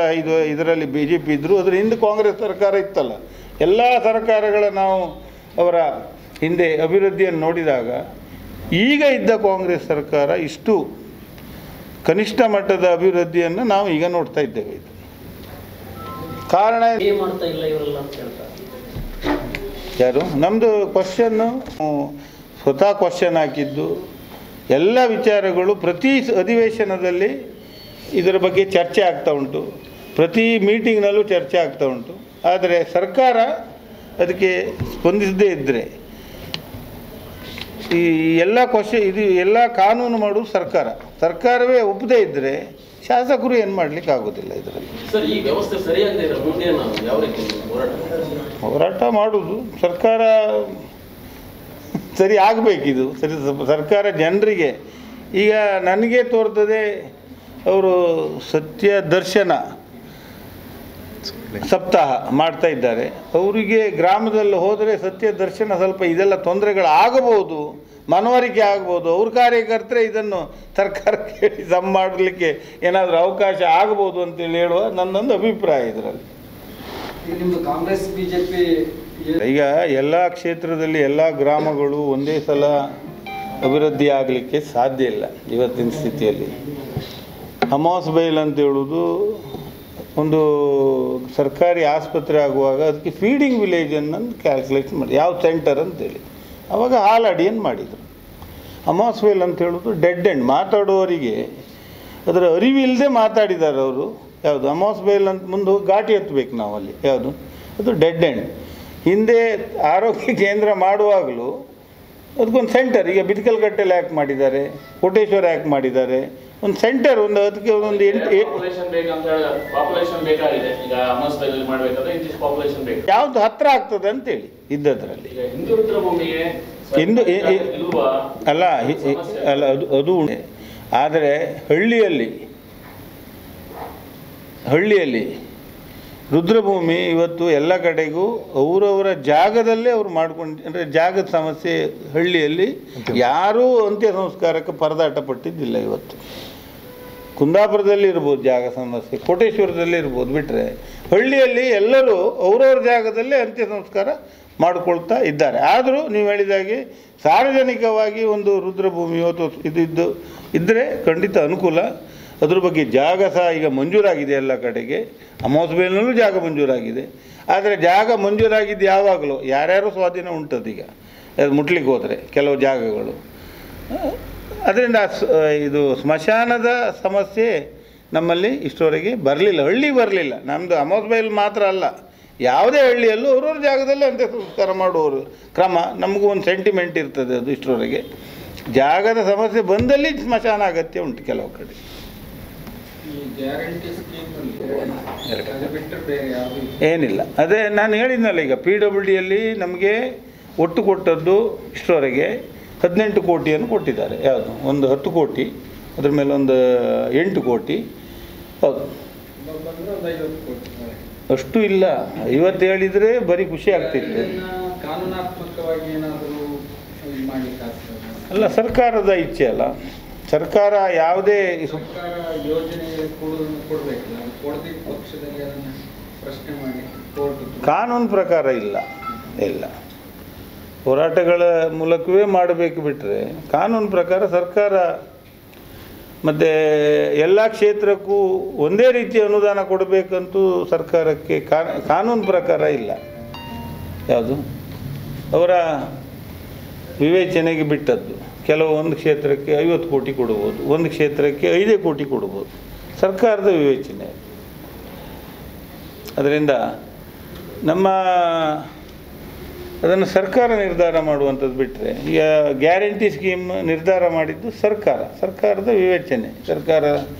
ಇದರಲ್ಲಿ BJP ಇದ್ದರು, ಅದರ ಹಿಂದೆ ಕಾಂಗ್ರೆಸ್ ಸರ್ಕಾರ ಇತ್ತಲ್ಲ. ಎಲ್ಲ ಸರ್ಕಾರಗಳ ನಾವು ಅವರ ಹಿಂದೆ ಅಭಿವೃದ್ಧಿಯನ್ನು ನೋಡಿದಾಗ ಈಗ ಇದ್ದ ಕಾಂಗ್ರೆಸ್ ಸರ್ಕಾರ ಇಷ್ಟು ಕನಿಷ್ಠ ಮಟ್ಟದ ಅಭಿವೃದ್ಧಿಯನ್ನು ನಾವು ಈಗ ನೋಡ್ತಾ ಇದ್ದೇವೆ. ಇದು ಕಾರಣ ಮಾಡ್ತಾ ಇಲ್ಲ ಇವರೆಲ್ಲ ಅಂತ ಹೇಳ್ತಾರೆ. ಯಾರು ನಮ್ಮದು ಕ್ವಶನ್ನು ಸ್ವತಃ ಕ್ವಶನ್ ಹಾಕಿದ್ದು ಎಲ್ಲ ವಿಚಾರಗಳು ಪ್ರತಿ ಅಧಿವೇಶನದಲ್ಲಿ ಇದರ ಬಗ್ಗೆ ಚರ್ಚೆ ಆಗ್ತಾ ಉಂಟು, ಪ್ರತಿ ಮೀಟಿಂಗ್ನಲ್ಲೂ ಚರ್ಚೆ ಆಗ್ತಾ ಉಂಟು. ಆದರೆ ಸರ್ಕಾರ ಅದಕ್ಕೆ ಸ್ಪಂದಿಸದೇ ಇದ್ದರೆ ಈ ಎಲ್ಲ ಇದು ಎಲ್ಲ ಕಾನೂನು ಮಾಡುವುದು ಸರ್ಕಾರವೇ ಒಪ್ಪದೇ ಇದ್ದರೆ ಶಾಸಕರು ಏನು ಮಾಡಲಿಕ್ಕೆ ಆಗೋದಿಲ್ಲ. ಇದರಲ್ಲಿ ಸರ್ ಈ ವ್ಯವಸ್ಥೆ ಸರಿಯಾಗದೇ ಇರೋ ಮುಂದೆ ನಾವು ಯಾವ ರೀತಿ ಹೋರಾಟ ಮಾಡುವುದು, ಸರ್ಕಾರ ಸರಿ ಆಗಬೇಕಿದು. ಸರ್ಕಾರ ಜನರಿಗೆ ಈಗ ನನಗೆ ತೋರ್ತದೆ, ಅವರು ಸತ್ಯ ದರ್ಶನ ಸಪ್ತಾಹ ಮಾಡ್ತಾ ಇದ್ದಾರೆ. ಅವರಿಗೆ ಗ್ರಾಮದಲ್ಲಿ ಹೋದರೆ ಸತ್ಯ ದರ್ಶನ ಸ್ವಲ್ಪ ಇದೆಲ್ಲ ತೊಂದರೆಗಳಾಗಬಹುದು, ಮನವರಿಕೆ ಆಗ್ಬೋದು. ಅವ್ರ ಕಾರ್ಯಕರ್ತರೆ ಇದನ್ನು ಸರ್ಕಾರಕ್ಕೆ ಹೇಳಿ ಸಮ್ ಮಾಡಲಿಕ್ಕೆ ಏನಾದರೂ ಅವಕಾಶ ಆಗಬಹುದು ಅಂತೇಳಿ ಹೇಳುವ ನನ್ನೊಂದು ಅಭಿಪ್ರಾಯ ಇದರಲ್ಲಿ. ನಿಮ್ಮದು ಕಾಂಗ್ರೆಸ್ BJP ಈಗ ಎಲ್ಲ ಕ್ಷೇತ್ರದಲ್ಲಿ ಎಲ್ಲ ಗ್ರಾಮಗಳು ಒಂದೇ ಸಲ ಅಭಿವೃದ್ಧಿ ಆಗಲಿಕ್ಕೆ ಸಾಧ್ಯ ಇಲ್ಲ ಇವತ್ತಿನ ಸ್ಥಿತಿಯಲ್ಲಿ. ಅಮಾಸ್ ಬೈಲ್ ಅಂತ ಹೇಳೋದು ಒಂದು ಸರ್ಕಾರಿ ಆಸ್ಪತ್ರೆ ಆಗುವಾಗ ಅದಕ್ಕೆ ಫೀಡಿಂಗ್ ವಿಲೇಜನ್ನು ಕ್ಯಾಲ್ಕುಲೇಷನ್ ಮಾಡಿ ಯಾವ ಸೆಂಟರ್ ಅಂತೇಳಿ ಆವಾಗ ಹಾಲಾಡಿಯನ್ನು ಮಾಡಿದರು. ಅಮಾಸ್ ಬೈಲ್ ಅಂತ ಹೇಳೋದು ಡೆಡ್ ಎಂಡ್, ಮಾತಾಡುವವರಿಗೆ ಅದರ ಅರಿವಿಲ್ಲದೆ ಮಾತಾಡಿದ್ದಾರೆ ಅವರು. ಯಾವುದು ಅಮಾಸ್ ಬೈಲ್ ಅಂತ ಮುಂದೆ ಘಾಟಿ ಎತ್ತಬೇಕು ನಾವು ಅಲ್ಲಿ, ಯಾವುದು ಅದು ಡೆಡ್ ಎಂಡ್. ಹಿಂದೆ ಆರೋಗ್ಯ ಕೇಂದ್ರ ಮಾಡುವಾಗಲೂ ಅದಕ್ಕೊಂದು ಸೆಂಟರ್, ಈಗ ಬಿದ್ಕಲ್ಗಟ್ಟೆಲ್ಲಿ ಯಾಕೆ ಮಾಡಿದ್ದಾರೆ, ಕೋಟೇಶ್ವರ ಯಾಕೆ ಮಾಡಿದ್ದಾರೆ, ಒಂದು ಸೆಂಟರ್, ಒಂದು ಅದಕ್ಕೆ ಒಂದು ಯಾವುದು ಹತ್ತಿರ ಆಗ್ತದೆ ಅಂತೇಳಿ ಇದ್ದದ್ರಲ್ಲಿ ಅಲ್ಲ ಅದು ಆದರೆ ಹಳ್ಳಿಯಲ್ಲಿ ರುದ್ರಭೂಮಿ ಇವತ್ತು ಎಲ್ಲ ಕಡೆಗೂ ಅವರವರ ಜಾಗದಲ್ಲೇ ಅವರು ಮಾಡ್ಕೊಂಡು, ಅಂದರೆ ಜಾಗದ ಸಮಸ್ಯೆ ಹಳ್ಳಿಯಲ್ಲಿ ಯಾರೂ ಅಂತ್ಯ ಸಂಸ್ಕಾರಕ್ಕೆ ಪರದಾಟ ಪಟ್ಟಿದ್ದಿಲ್ಲ. ಇವತ್ತು ಕುಂದಾಪುರದಲ್ಲಿ ಇರ್ಬೋದು ಜಾಗ ಸಮಸ್ಯೆ, ಕೋಟೇಶ್ವರದಲ್ಲಿ ಇರ್ಬೋದು, ಬಿಟ್ಟರೆ ಹಳ್ಳಿಯಲ್ಲಿ ಎಲ್ಲರೂ ಅವರವ್ರ ಜಾಗದಲ್ಲೇ ಅಂತ್ಯ ಸಂಸ್ಕಾರ ಮಾಡಿಕೊಳ್ತಾ ಇದ್ದಾರೆ. ಆದರೂ ನೀವು ಹೇಳಿದಾಗೆ ಸಾರ್ವಜನಿಕವಾಗಿ ಒಂದು ರುದ್ರಭೂಮಿಯೋ ಇದು ಇದ್ದರೆ ಖಂಡಿತ ಅನುಕೂಲ. ಅದ್ರ ಬಗ್ಗೆ ಜಾಗ ಸಹ ಈಗ ಮಂಜೂರಾಗಿದೆ ಎಲ್ಲ ಕಡೆಗೆ. ಅಮಾಸ್ಬೇಲ್ನಲ್ಲೂ ಜಾಗ ಮಂಜೂರಾಗಿದೆ. ಆದರೆ ಜಾಗ ಮಂಜೂರಾಗಿದ್ದು ಯಾವಾಗಲೂ ಯಾರ್ಯಾರು ಸ್ವಾಧೀನ ಉಂಟದೀಗ ಅದು ಮುಟ್ಲಿಕ್ಕೆ ಹೋದರೆ ಕೆಲವು ಜಾಗಗಳು. ಅದರಿಂದ ಇದು ಸ್ಮಶಾನದ ಸಮಸ್ಯೆ ನಮ್ಮಲ್ಲಿ ಇಷ್ಟವರೆಗೆ ಬರಲಿಲ್ಲ, ಹಳ್ಳಿ ಬರಲಿಲ್ಲ. ನಮ್ಮದು ಅಮಾಸ್ಬೇಲ್ ಮಾತ್ರ ಅಲ್ಲ, ಯಾವುದೇ ಹಳ್ಳಿಯಲ್ಲೂ ಅವ್ರವ್ರ ಜಾಗದಲ್ಲೇ ಅಂತ್ಯ ಸಂಸ್ಕಾರ ಮಾಡುವವರು ಕ್ರಮ ನಮಗೂ ಒಂದು ಸೆಂಟಿಮೆಂಟ್ ಇರ್ತದೆ. ಅದು ಇಷ್ಟರವರೆಗೆ ಜಾಗದ ಸಮಸ್ಯೆ ಬಂದಲ್ಲಿ ಸ್ಮಶಾನ ಅಗತ್ಯ ಉಂಟು ಕೆಲವು ಕಡೆ. ಏನಿಲ್ಲ, ಅದೇ ನಾನು ಹೇಳಿದ್ನಲ್ಲ, ಈಗ PWDಯಲ್ಲಿ ನಮಗೆ ಒಟ್ಟು ಕೊಟ್ಟದ್ದು ಇಷ್ಟರವರೆಗೆ 18 ಕೋಟಿಯನ್ನು ಕೊಟ್ಟಿದ್ದಾರೆ. ಯಾವುದು ಒಂದು 10 ಕೋಟಿ, ಅದ್ರ ಮೇಲೆ ಒಂದು 8 ಕೋಟಿ. ಹೌದು, ಅಷ್ಟು ಇಲ್ಲ. 50 ಹೇಳಿದರೆ ಬರೀ ಖುಷಿ ಆಗ್ತಿತ್ತು. ಕಾನೂನಾತ್ಮಕವಾಗಿ ಏನಾದರೂ ಮಾಡ್ಲಿಕ್ಕೆ ಆಗ್ತದೆ? ಅಲ್ಲ, ಸರ್ಕಾರದ ಇಚ್ಛೆ ಅಲ್ಲ. ಸರ್ಕಾರ ಯಾವುದೇ ಸರ್ಕಾರ ಯೋಜನೆ ಕೊಡಬೇಕಲ್ಲ, ಕೊಡದಿದ್ದ ಪಕ್ಷದಲ್ಲಿ ಅದನ್ನು ಪ್ರಶ್ನೆ ಮಾಡಿ ಕೋರ್ಟ್ ಕಾನೂನು ಪ್ರಕಾರ ಇಲ್ಲ. ಹೋರಾಟಗಳ ಮೂಲಕವೇ ಮಾಡಬೇಕು ಬಿಟ್ಟರೆ ಕಾನೂನು ಪ್ರಕಾರ ಸರ್ಕಾರ ಮತ್ತು ಎಲ್ಲ ಕ್ಷೇತ್ರಕ್ಕೂ ಒಂದೇ ರೀತಿಯ ಅನುದಾನ ಕೊಡಬೇಕಂತೂ ಸರ್ಕಾರಕ್ಕೆ ಕಾನೂನು ಪ್ರಕಾರ ಇಲ್ಲ. ಯಾವುದು ಅವರ ವಿವೇಚನೆಗೆ ಬಿಟ್ಟದ್ದು. ಕೆಲವು ಒಂದು ಕ್ಷೇತ್ರಕ್ಕೆ 50 ಕೋಟಿ ಕೊಡ್ಬೋದು, ಒಂದು ಕ್ಷೇತ್ರಕ್ಕೆ 5 ಕೋಟಿ ಕೊಡ್ಬೋದು, ಸರ್ಕಾರದ ವಿವೇಚನೆ. ಅದರಿಂದ ಅದನ್ನು ಸರ್ಕಾರ ನಿರ್ಧಾರ ಮಾಡುವಂಥದ್ದು ಬಿಟ್ಟರೆ, ಈಗ ಗ್ಯಾರಂಟಿ ಸ್ಕೀಮ್ ನಿರ್ಧಾರ ಮಾಡಿದ್ದು ಸರ್ಕಾರದ ವಿವೇಚನೆ. ಸರ್ಕಾರ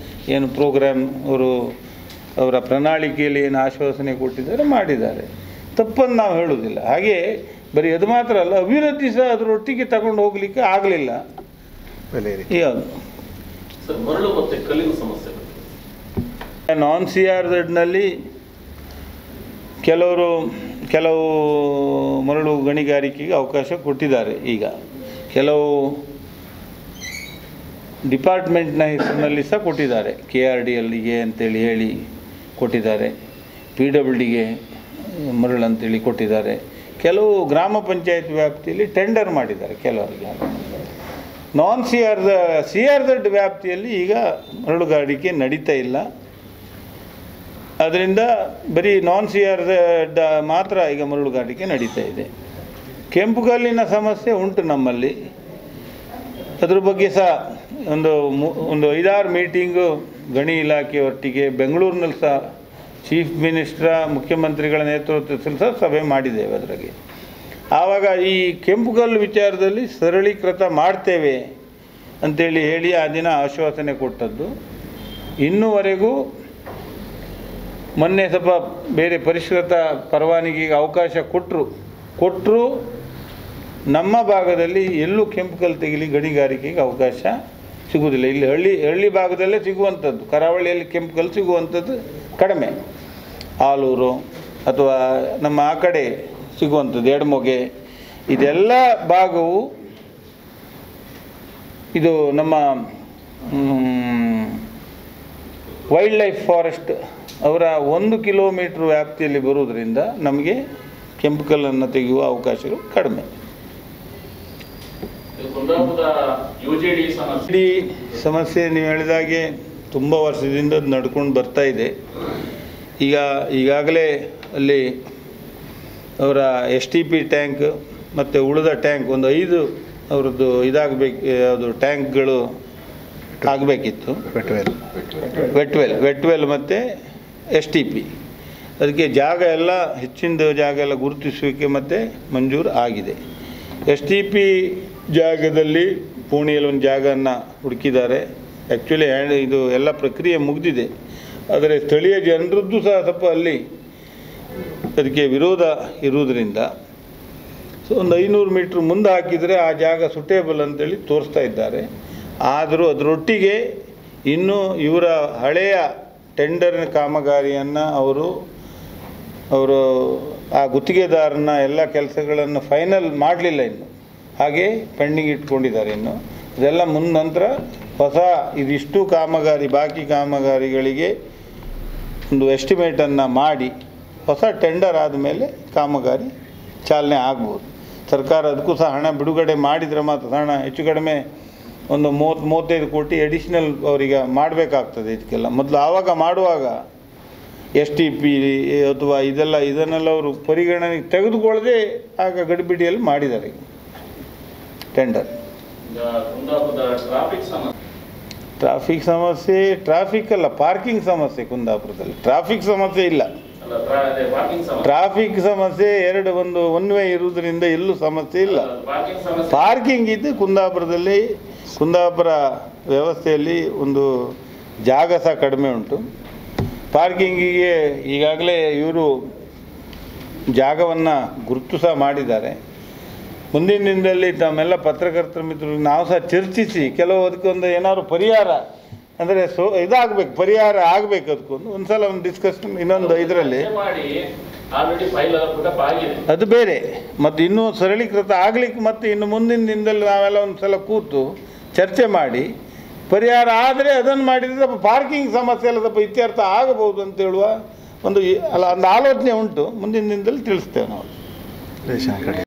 ಏನು ಪ್ರೋಗ್ರಾಮ್ ಅವರ ಪ್ರಣಾಳಿಕೆಯಲ್ಲಿ ಏನು ಆಶ್ವಾಸನೆ ಕೊಟ್ಟಿದ್ದಾರೆ ಮಾಡಿದ್ದಾರೆ, ತಪ್ಪನ್ನು ನಾವು ಹೇಳುವುದಿಲ್ಲ. ಹಾಗೆ ಬರೀ ಅದು ಮಾತ್ರ ಅಲ್ಲ, ಅಭಿವೃದ್ಧಿ ಸಹ ಅದರೊಟ್ಟಿಗೆ ತಗೊಂಡು ಹೋಗಲಿಕ್ಕೆ ಆಗಲಿಲ್ಲ. ಯಾವುದು ಮರಳು ಮತ್ತು ಕಲ್ಲಿನ ಸಮಸ್ಯೆ ನಾನ್ CRZ ಕೆಲವು ಮರಳು ಗಣಿಗಾರಿಕೆಗೆ ಅವಕಾಶ ಕೊಟ್ಟಿದ್ದಾರೆ. ಈಗ ಕೆಲವು ಡಿಪಾರ್ಟ್ಮೆಂಟ್ನ ಹೆಸರಿನಲ್ಲಿ ಸಹ ಕೊಟ್ಟಿದ್ದಾರೆ. KRDLಗೆ ಅಂತೇಳಿ ಹೇಳಿ ಕೊಟ್ಟಿದ್ದಾರೆ, PWDಗೆ ಮರಳು ಅಂತೇಳಿ ಕೊಟ್ಟಿದ್ದಾರೆ. ಕೆಲವು ಗ್ರಾಮ ಪಂಚಾಯತ್ ವ್ಯಾಪ್ತಿಯಲ್ಲಿ ಟೆಂಡರ್ ಮಾಡಿದ್ದಾರೆ ಕೆಲವರಿಗೆ. ನಾನ್ CRZ ವ್ಯಾಪ್ತಿಯಲ್ಲಿ ಈಗ ಮರಳುಗಾರಿಕೆ ನಡೀತಾ ಇಲ್ಲ. ಅದರಿಂದ ಬರೀ ನಾನ್ CRZ ಮಾತ್ರ ಈಗ ಮರಳುಗಾರಿಕೆ ನಡೀತಾ ಇದೆ. ಕೆಂಪು ಕಲ್ಲಿನ ಸಮಸ್ಯೆ ಉಂಟು ನಮ್ಮಲ್ಲಿ. ಅದ್ರ ಬಗ್ಗೆ ಸಹ ಒಂದು 5-6 ಮೀಟಿಂಗು ಗಣಿ ಇಲಾಖೆ ಒಟ್ಟಿಗೆ ಬೆಂಗಳೂರಿನಲ್ಲಿ ಸಹ ಚೀಫ್ ಮಿನಿಸ್ಟ್ರ ಮುಖ್ಯಮಂತ್ರಿಗಳ ನೇತೃತ್ವದಲ್ಲಿ ಸಹ ಸಭೆ ಮಾಡಿದ್ದೇವೆ. ಅದರಾಗೆ ಆವಾಗ ಈ ಕೆಂಪು ಕಲ್ಲು ವಿಚಾರದಲ್ಲಿ ಸರಳೀಕೃತ ಮಾಡ್ತೇವೆ ಅಂಥೇಳಿ ಹೇಳಿ ಆ ದಿನ ಆಶ್ವಾಸನೆ ಕೊಟ್ಟದ್ದು. ಇನ್ನೂವರೆಗೂ ಮೊನ್ನೆ ಸ್ವಲ್ಪ ಬೇರೆ ಪರಿಷ್ಕೃತ ಪರವಾನಗಿಗೆ ಅವಕಾಶ ಕೊಟ್ಟರು ನಮ್ಮ ಭಾಗದಲ್ಲಿ ಎಲ್ಲೂ ಕೆಂಪು ಕಲ್ಲು ತೆಗಿಲಿ ಗಣಿಗಾರಿಕೆಗೆ ಅವಕಾಶ ಸಿಗುವುದಿಲ್ಲ. ಇಲ್ಲಿ ಹಳ್ಳಿ ಭಾಗದಲ್ಲೇ ಸಿಗುವಂಥದ್ದು, ಕರಾವಳಿಯಲ್ಲಿ ಕೆಂಪು ಕಲ್ಲು ಸಿಗುವಂಥದ್ದು ಕಡಿಮೆ. ಆಲೂರು ಅಥವಾ ನಮ್ಮ ಆ ಕಡೆ ಸಿಗುವಂಥದ್ದು ಎಡಮೊಗೆ, ಇದೆಲ್ಲ ಭಾಗವು ಇದು ನಮ್ಮ ವೈಲ್ಡ್ ಲೈಫ್ ಫಾರೆಸ್ಟ್ ಅವರ 1 ಕಿಲೋಮೀಟ್ರ್ ವ್ಯಾಪ್ತಿಯಲ್ಲಿ ಬರುವುದರಿಂದ ನಮಗೆ ಕೆಂಪು ಕಲ್ಲನ್ನು ತೆಗೆಯುವ ಅವಕಾಶಗಳು ಕಡಿಮೆ. ಸಮಸ್ಯೆ ನೀವು ಹೇಳಿದಾಗೆ ತುಂಬ ವರ್ಷದಿಂದ ಅದು ನಡ್ಕೊಂಡು ಬರ್ತಾ ಇದೆ. ಈಗಾಗಲೇ ಅಲ್ಲಿ ಅವರ STP ಟ್ಯಾಂಕ್ ಮತ್ತು ಉಳಿದ ಟ್ಯಾಂಕ್ ಒಂದು 5 ಅವರದ್ದು ಇದಾಗಬೇಕು, ಅದು ಟ್ಯಾಂಕ್ಗಳು ಆಗಬೇಕಿತ್ತು. ವೆಟ್ವೆಲ್ ಮತ್ತು STP. ಅದಕ್ಕೆ ಜಾಗ ಎಲ್ಲ ಹೆಚ್ಚಿನ ಜಾಗ ಎಲ್ಲ ಗುರುತಿಸುವಿಕೆ ಮತ್ತು ಮಂಜೂರು ಆಗಿದೆ. STP ಜಾಗದಲ್ಲಿ ಪುಣೆಯಲ್ಲಿ ಒಂದು ಜಾಗವನ್ನು ಹುಡುಕಿದ್ದಾರೆ. ಆ್ಯಕ್ಚುಲಿ ಇದು ಎಲ್ಲ ಪ್ರಕ್ರಿಯೆ ಮುಗಿದಿದೆ. ಆದರೆ ಸ್ಥಳೀಯ ಜನರದ್ದು ಸಹ ಸ್ವಲ್ಪ ಅಲ್ಲಿ ಅದಕ್ಕೆ ವಿರೋಧ ಇರುವುದರಿಂದ ಒಂದು 500 ಮೀಟ್ರ್ ಮುಂದೆ ಹಾಕಿದರೆ ಆ ಜಾಗ ಸುಟೇಬಲ್ ಅಂತೇಳಿ ತೋರಿಸ್ತಾ ಇದ್ದಾರೆ. ಆದರೂ ಅದರೊಟ್ಟಿಗೆ ಇನ್ನೂ ಇವರ ಹಳೆಯ ಟೆಂಡರ್ನ ಕಾಮಗಾರಿಯನ್ನು ಅವರು ಆ ಗುತ್ತಿಗೆದಾರನ ಎಲ್ಲ ಕೆಲಸಗಳನ್ನು ಫೈನಲ್ ಮಾಡಲಿಲ್ಲ ಇನ್ನು, ಹಾಗೆ ಪೆಂಡಿಂಗ್ ಇಟ್ಕೊಂಡಿದ್ದಾರೆ. ಇನ್ನು ಇದೆಲ್ಲ ನಂತರ ಹೊಸ ಇದಿಷ್ಟು ಬಾಕಿ ಕಾಮಗಾರಿಗಳಿಗೆ ಒಂದು ಎಸ್ಟಿಮೇಟನ್ನು ಮಾಡಿ ಹೊಸ ಟೆಂಡರ್ ಆದಮೇಲೆ ಕಾಮಗಾರಿ ಚಾಲನೆ ಆಗ್ಬೋದು. ಸರ್ಕಾರ ಅದಕ್ಕೂ ಸಹ ಹಣ ಬಿಡುಗಡೆ ಮಾಡಿದರೆ ಮಾತ್ರ, ಹಣ ಹೆಚ್ಚು ಕಡಿಮೆ ಒಂದು 30-35 ಕೋಟಿ ಅಡಿಷ್ನಲ್ ಅವರಿಗೆ ಮಾಡಬೇಕಾಗ್ತದೆ ಇದಕ್ಕೆಲ್ಲ. ಮೊದಲು ಆವಾಗ ಮಾಡುವಾಗ STP ಅಥವಾ ಇದನ್ನೆಲ್ಲ ಅವರು ಪರಿಗಣನೆಗೆ ತೆಗೆದುಕೊಳ್ಳದೆ ಆಗ ಗಡಿಬಿಡಿಯಲ್ಲಿ ಮಾಡಿದ್ದಾರೆ ಟೆಂಡರ್. ಟ್ರಾಫಿಕ್ ಅಲ್ಲ, ಪಾರ್ಕಿಂಗ್ ಸಮಸ್ಯೆ ಕುಂದಾಪುರದಲ್ಲಿ. ಟ್ರಾಫಿಕ್ ಸಮಸ್ಯೆ ಇಲ್ಲ, ಟ್ರಾಫಿಕ್ ಸಮಸ್ಯೆ ಒಂದು ಒನ್ ವೇ ಇರುವುದರಿಂದ ಎಲ್ಲೂ ಸಮಸ್ಯೆ ಇಲ್ಲ. ಪಾರ್ಕಿಂಗ್ ಇದ್ದು ಕುಂದಾಪುರ ವ್ಯವಸ್ಥೆಯಲ್ಲಿ ಒಂದು ಜಾಗ ಸಹ ಕಡಿಮೆ ಉಂಟು. ಪಾರ್ಕಿಂಗಿಗೆ ಈಗಾಗಲೇ ಇವರು ಜಾಗವನ್ನು ಗುರುತು ಸಹ ಮಾಡಿದ್ದಾರೆ. ಮುಂದಿನ ದಿನದಲ್ಲಿ ತಮ್ಮೆಲ್ಲ ಪತ್ರಕರ್ತರ ಮಿತ್ರರು ನಾವು ಸಹ ಚರ್ಚಿಸಿ ಅದಕ್ಕೊಂದು ಏನಾದ್ರು ಪರಿಹಾರ ಅಂದರೆ ಪರಿಹಾರ ಆಗಬೇಕು. ಅದಕ್ಕೊಂದು ಸಲ ಒಂದು ಡಿಸ್ಕಷನ್ ಇನ್ನೊಂದು ಇದರಲ್ಲಿ ಆಲ್ರೆಡಿ ಫೈಲ್ ಎಲ್ಲ ಪುಟಪ್ ಆಗಿದೆ. ಅದು ಬೇರೆ. ಮತ್ತು ಇನ್ನೂ ಸರಳೀಕೃತ ಆಗಲಿಕ್ಕೆ ಮತ್ತು ಇನ್ನು ಮುಂದಿನ ದಿನದಲ್ಲಿ ನಾವೆಲ್ಲ ಒಂದು ಸಲ ಕೂತು ಚರ್ಚೆ ಮಾಡಿ ಪರಿಹಾರ ಆದರೆ ಅದನ್ನು ಮಾಡಿದರೆ ಸ್ವಲ್ಪ ಪಾರ್ಕಿಂಗ್ ಸಮಸ್ಯೆ ಎಲ್ಲ ಸ್ವಲ್ಪ ಇತ್ಯರ್ಥ ಆಗಬಹುದು ಅಂತ ಹೇಳುವ ಒಂದು ಆಲೋಚನೆ ಉಂಟು. ಮುಂದಿನ ದಿನದಲ್ಲಿ ತಿಳಿಸ್ತೇವೆ ನಾವು.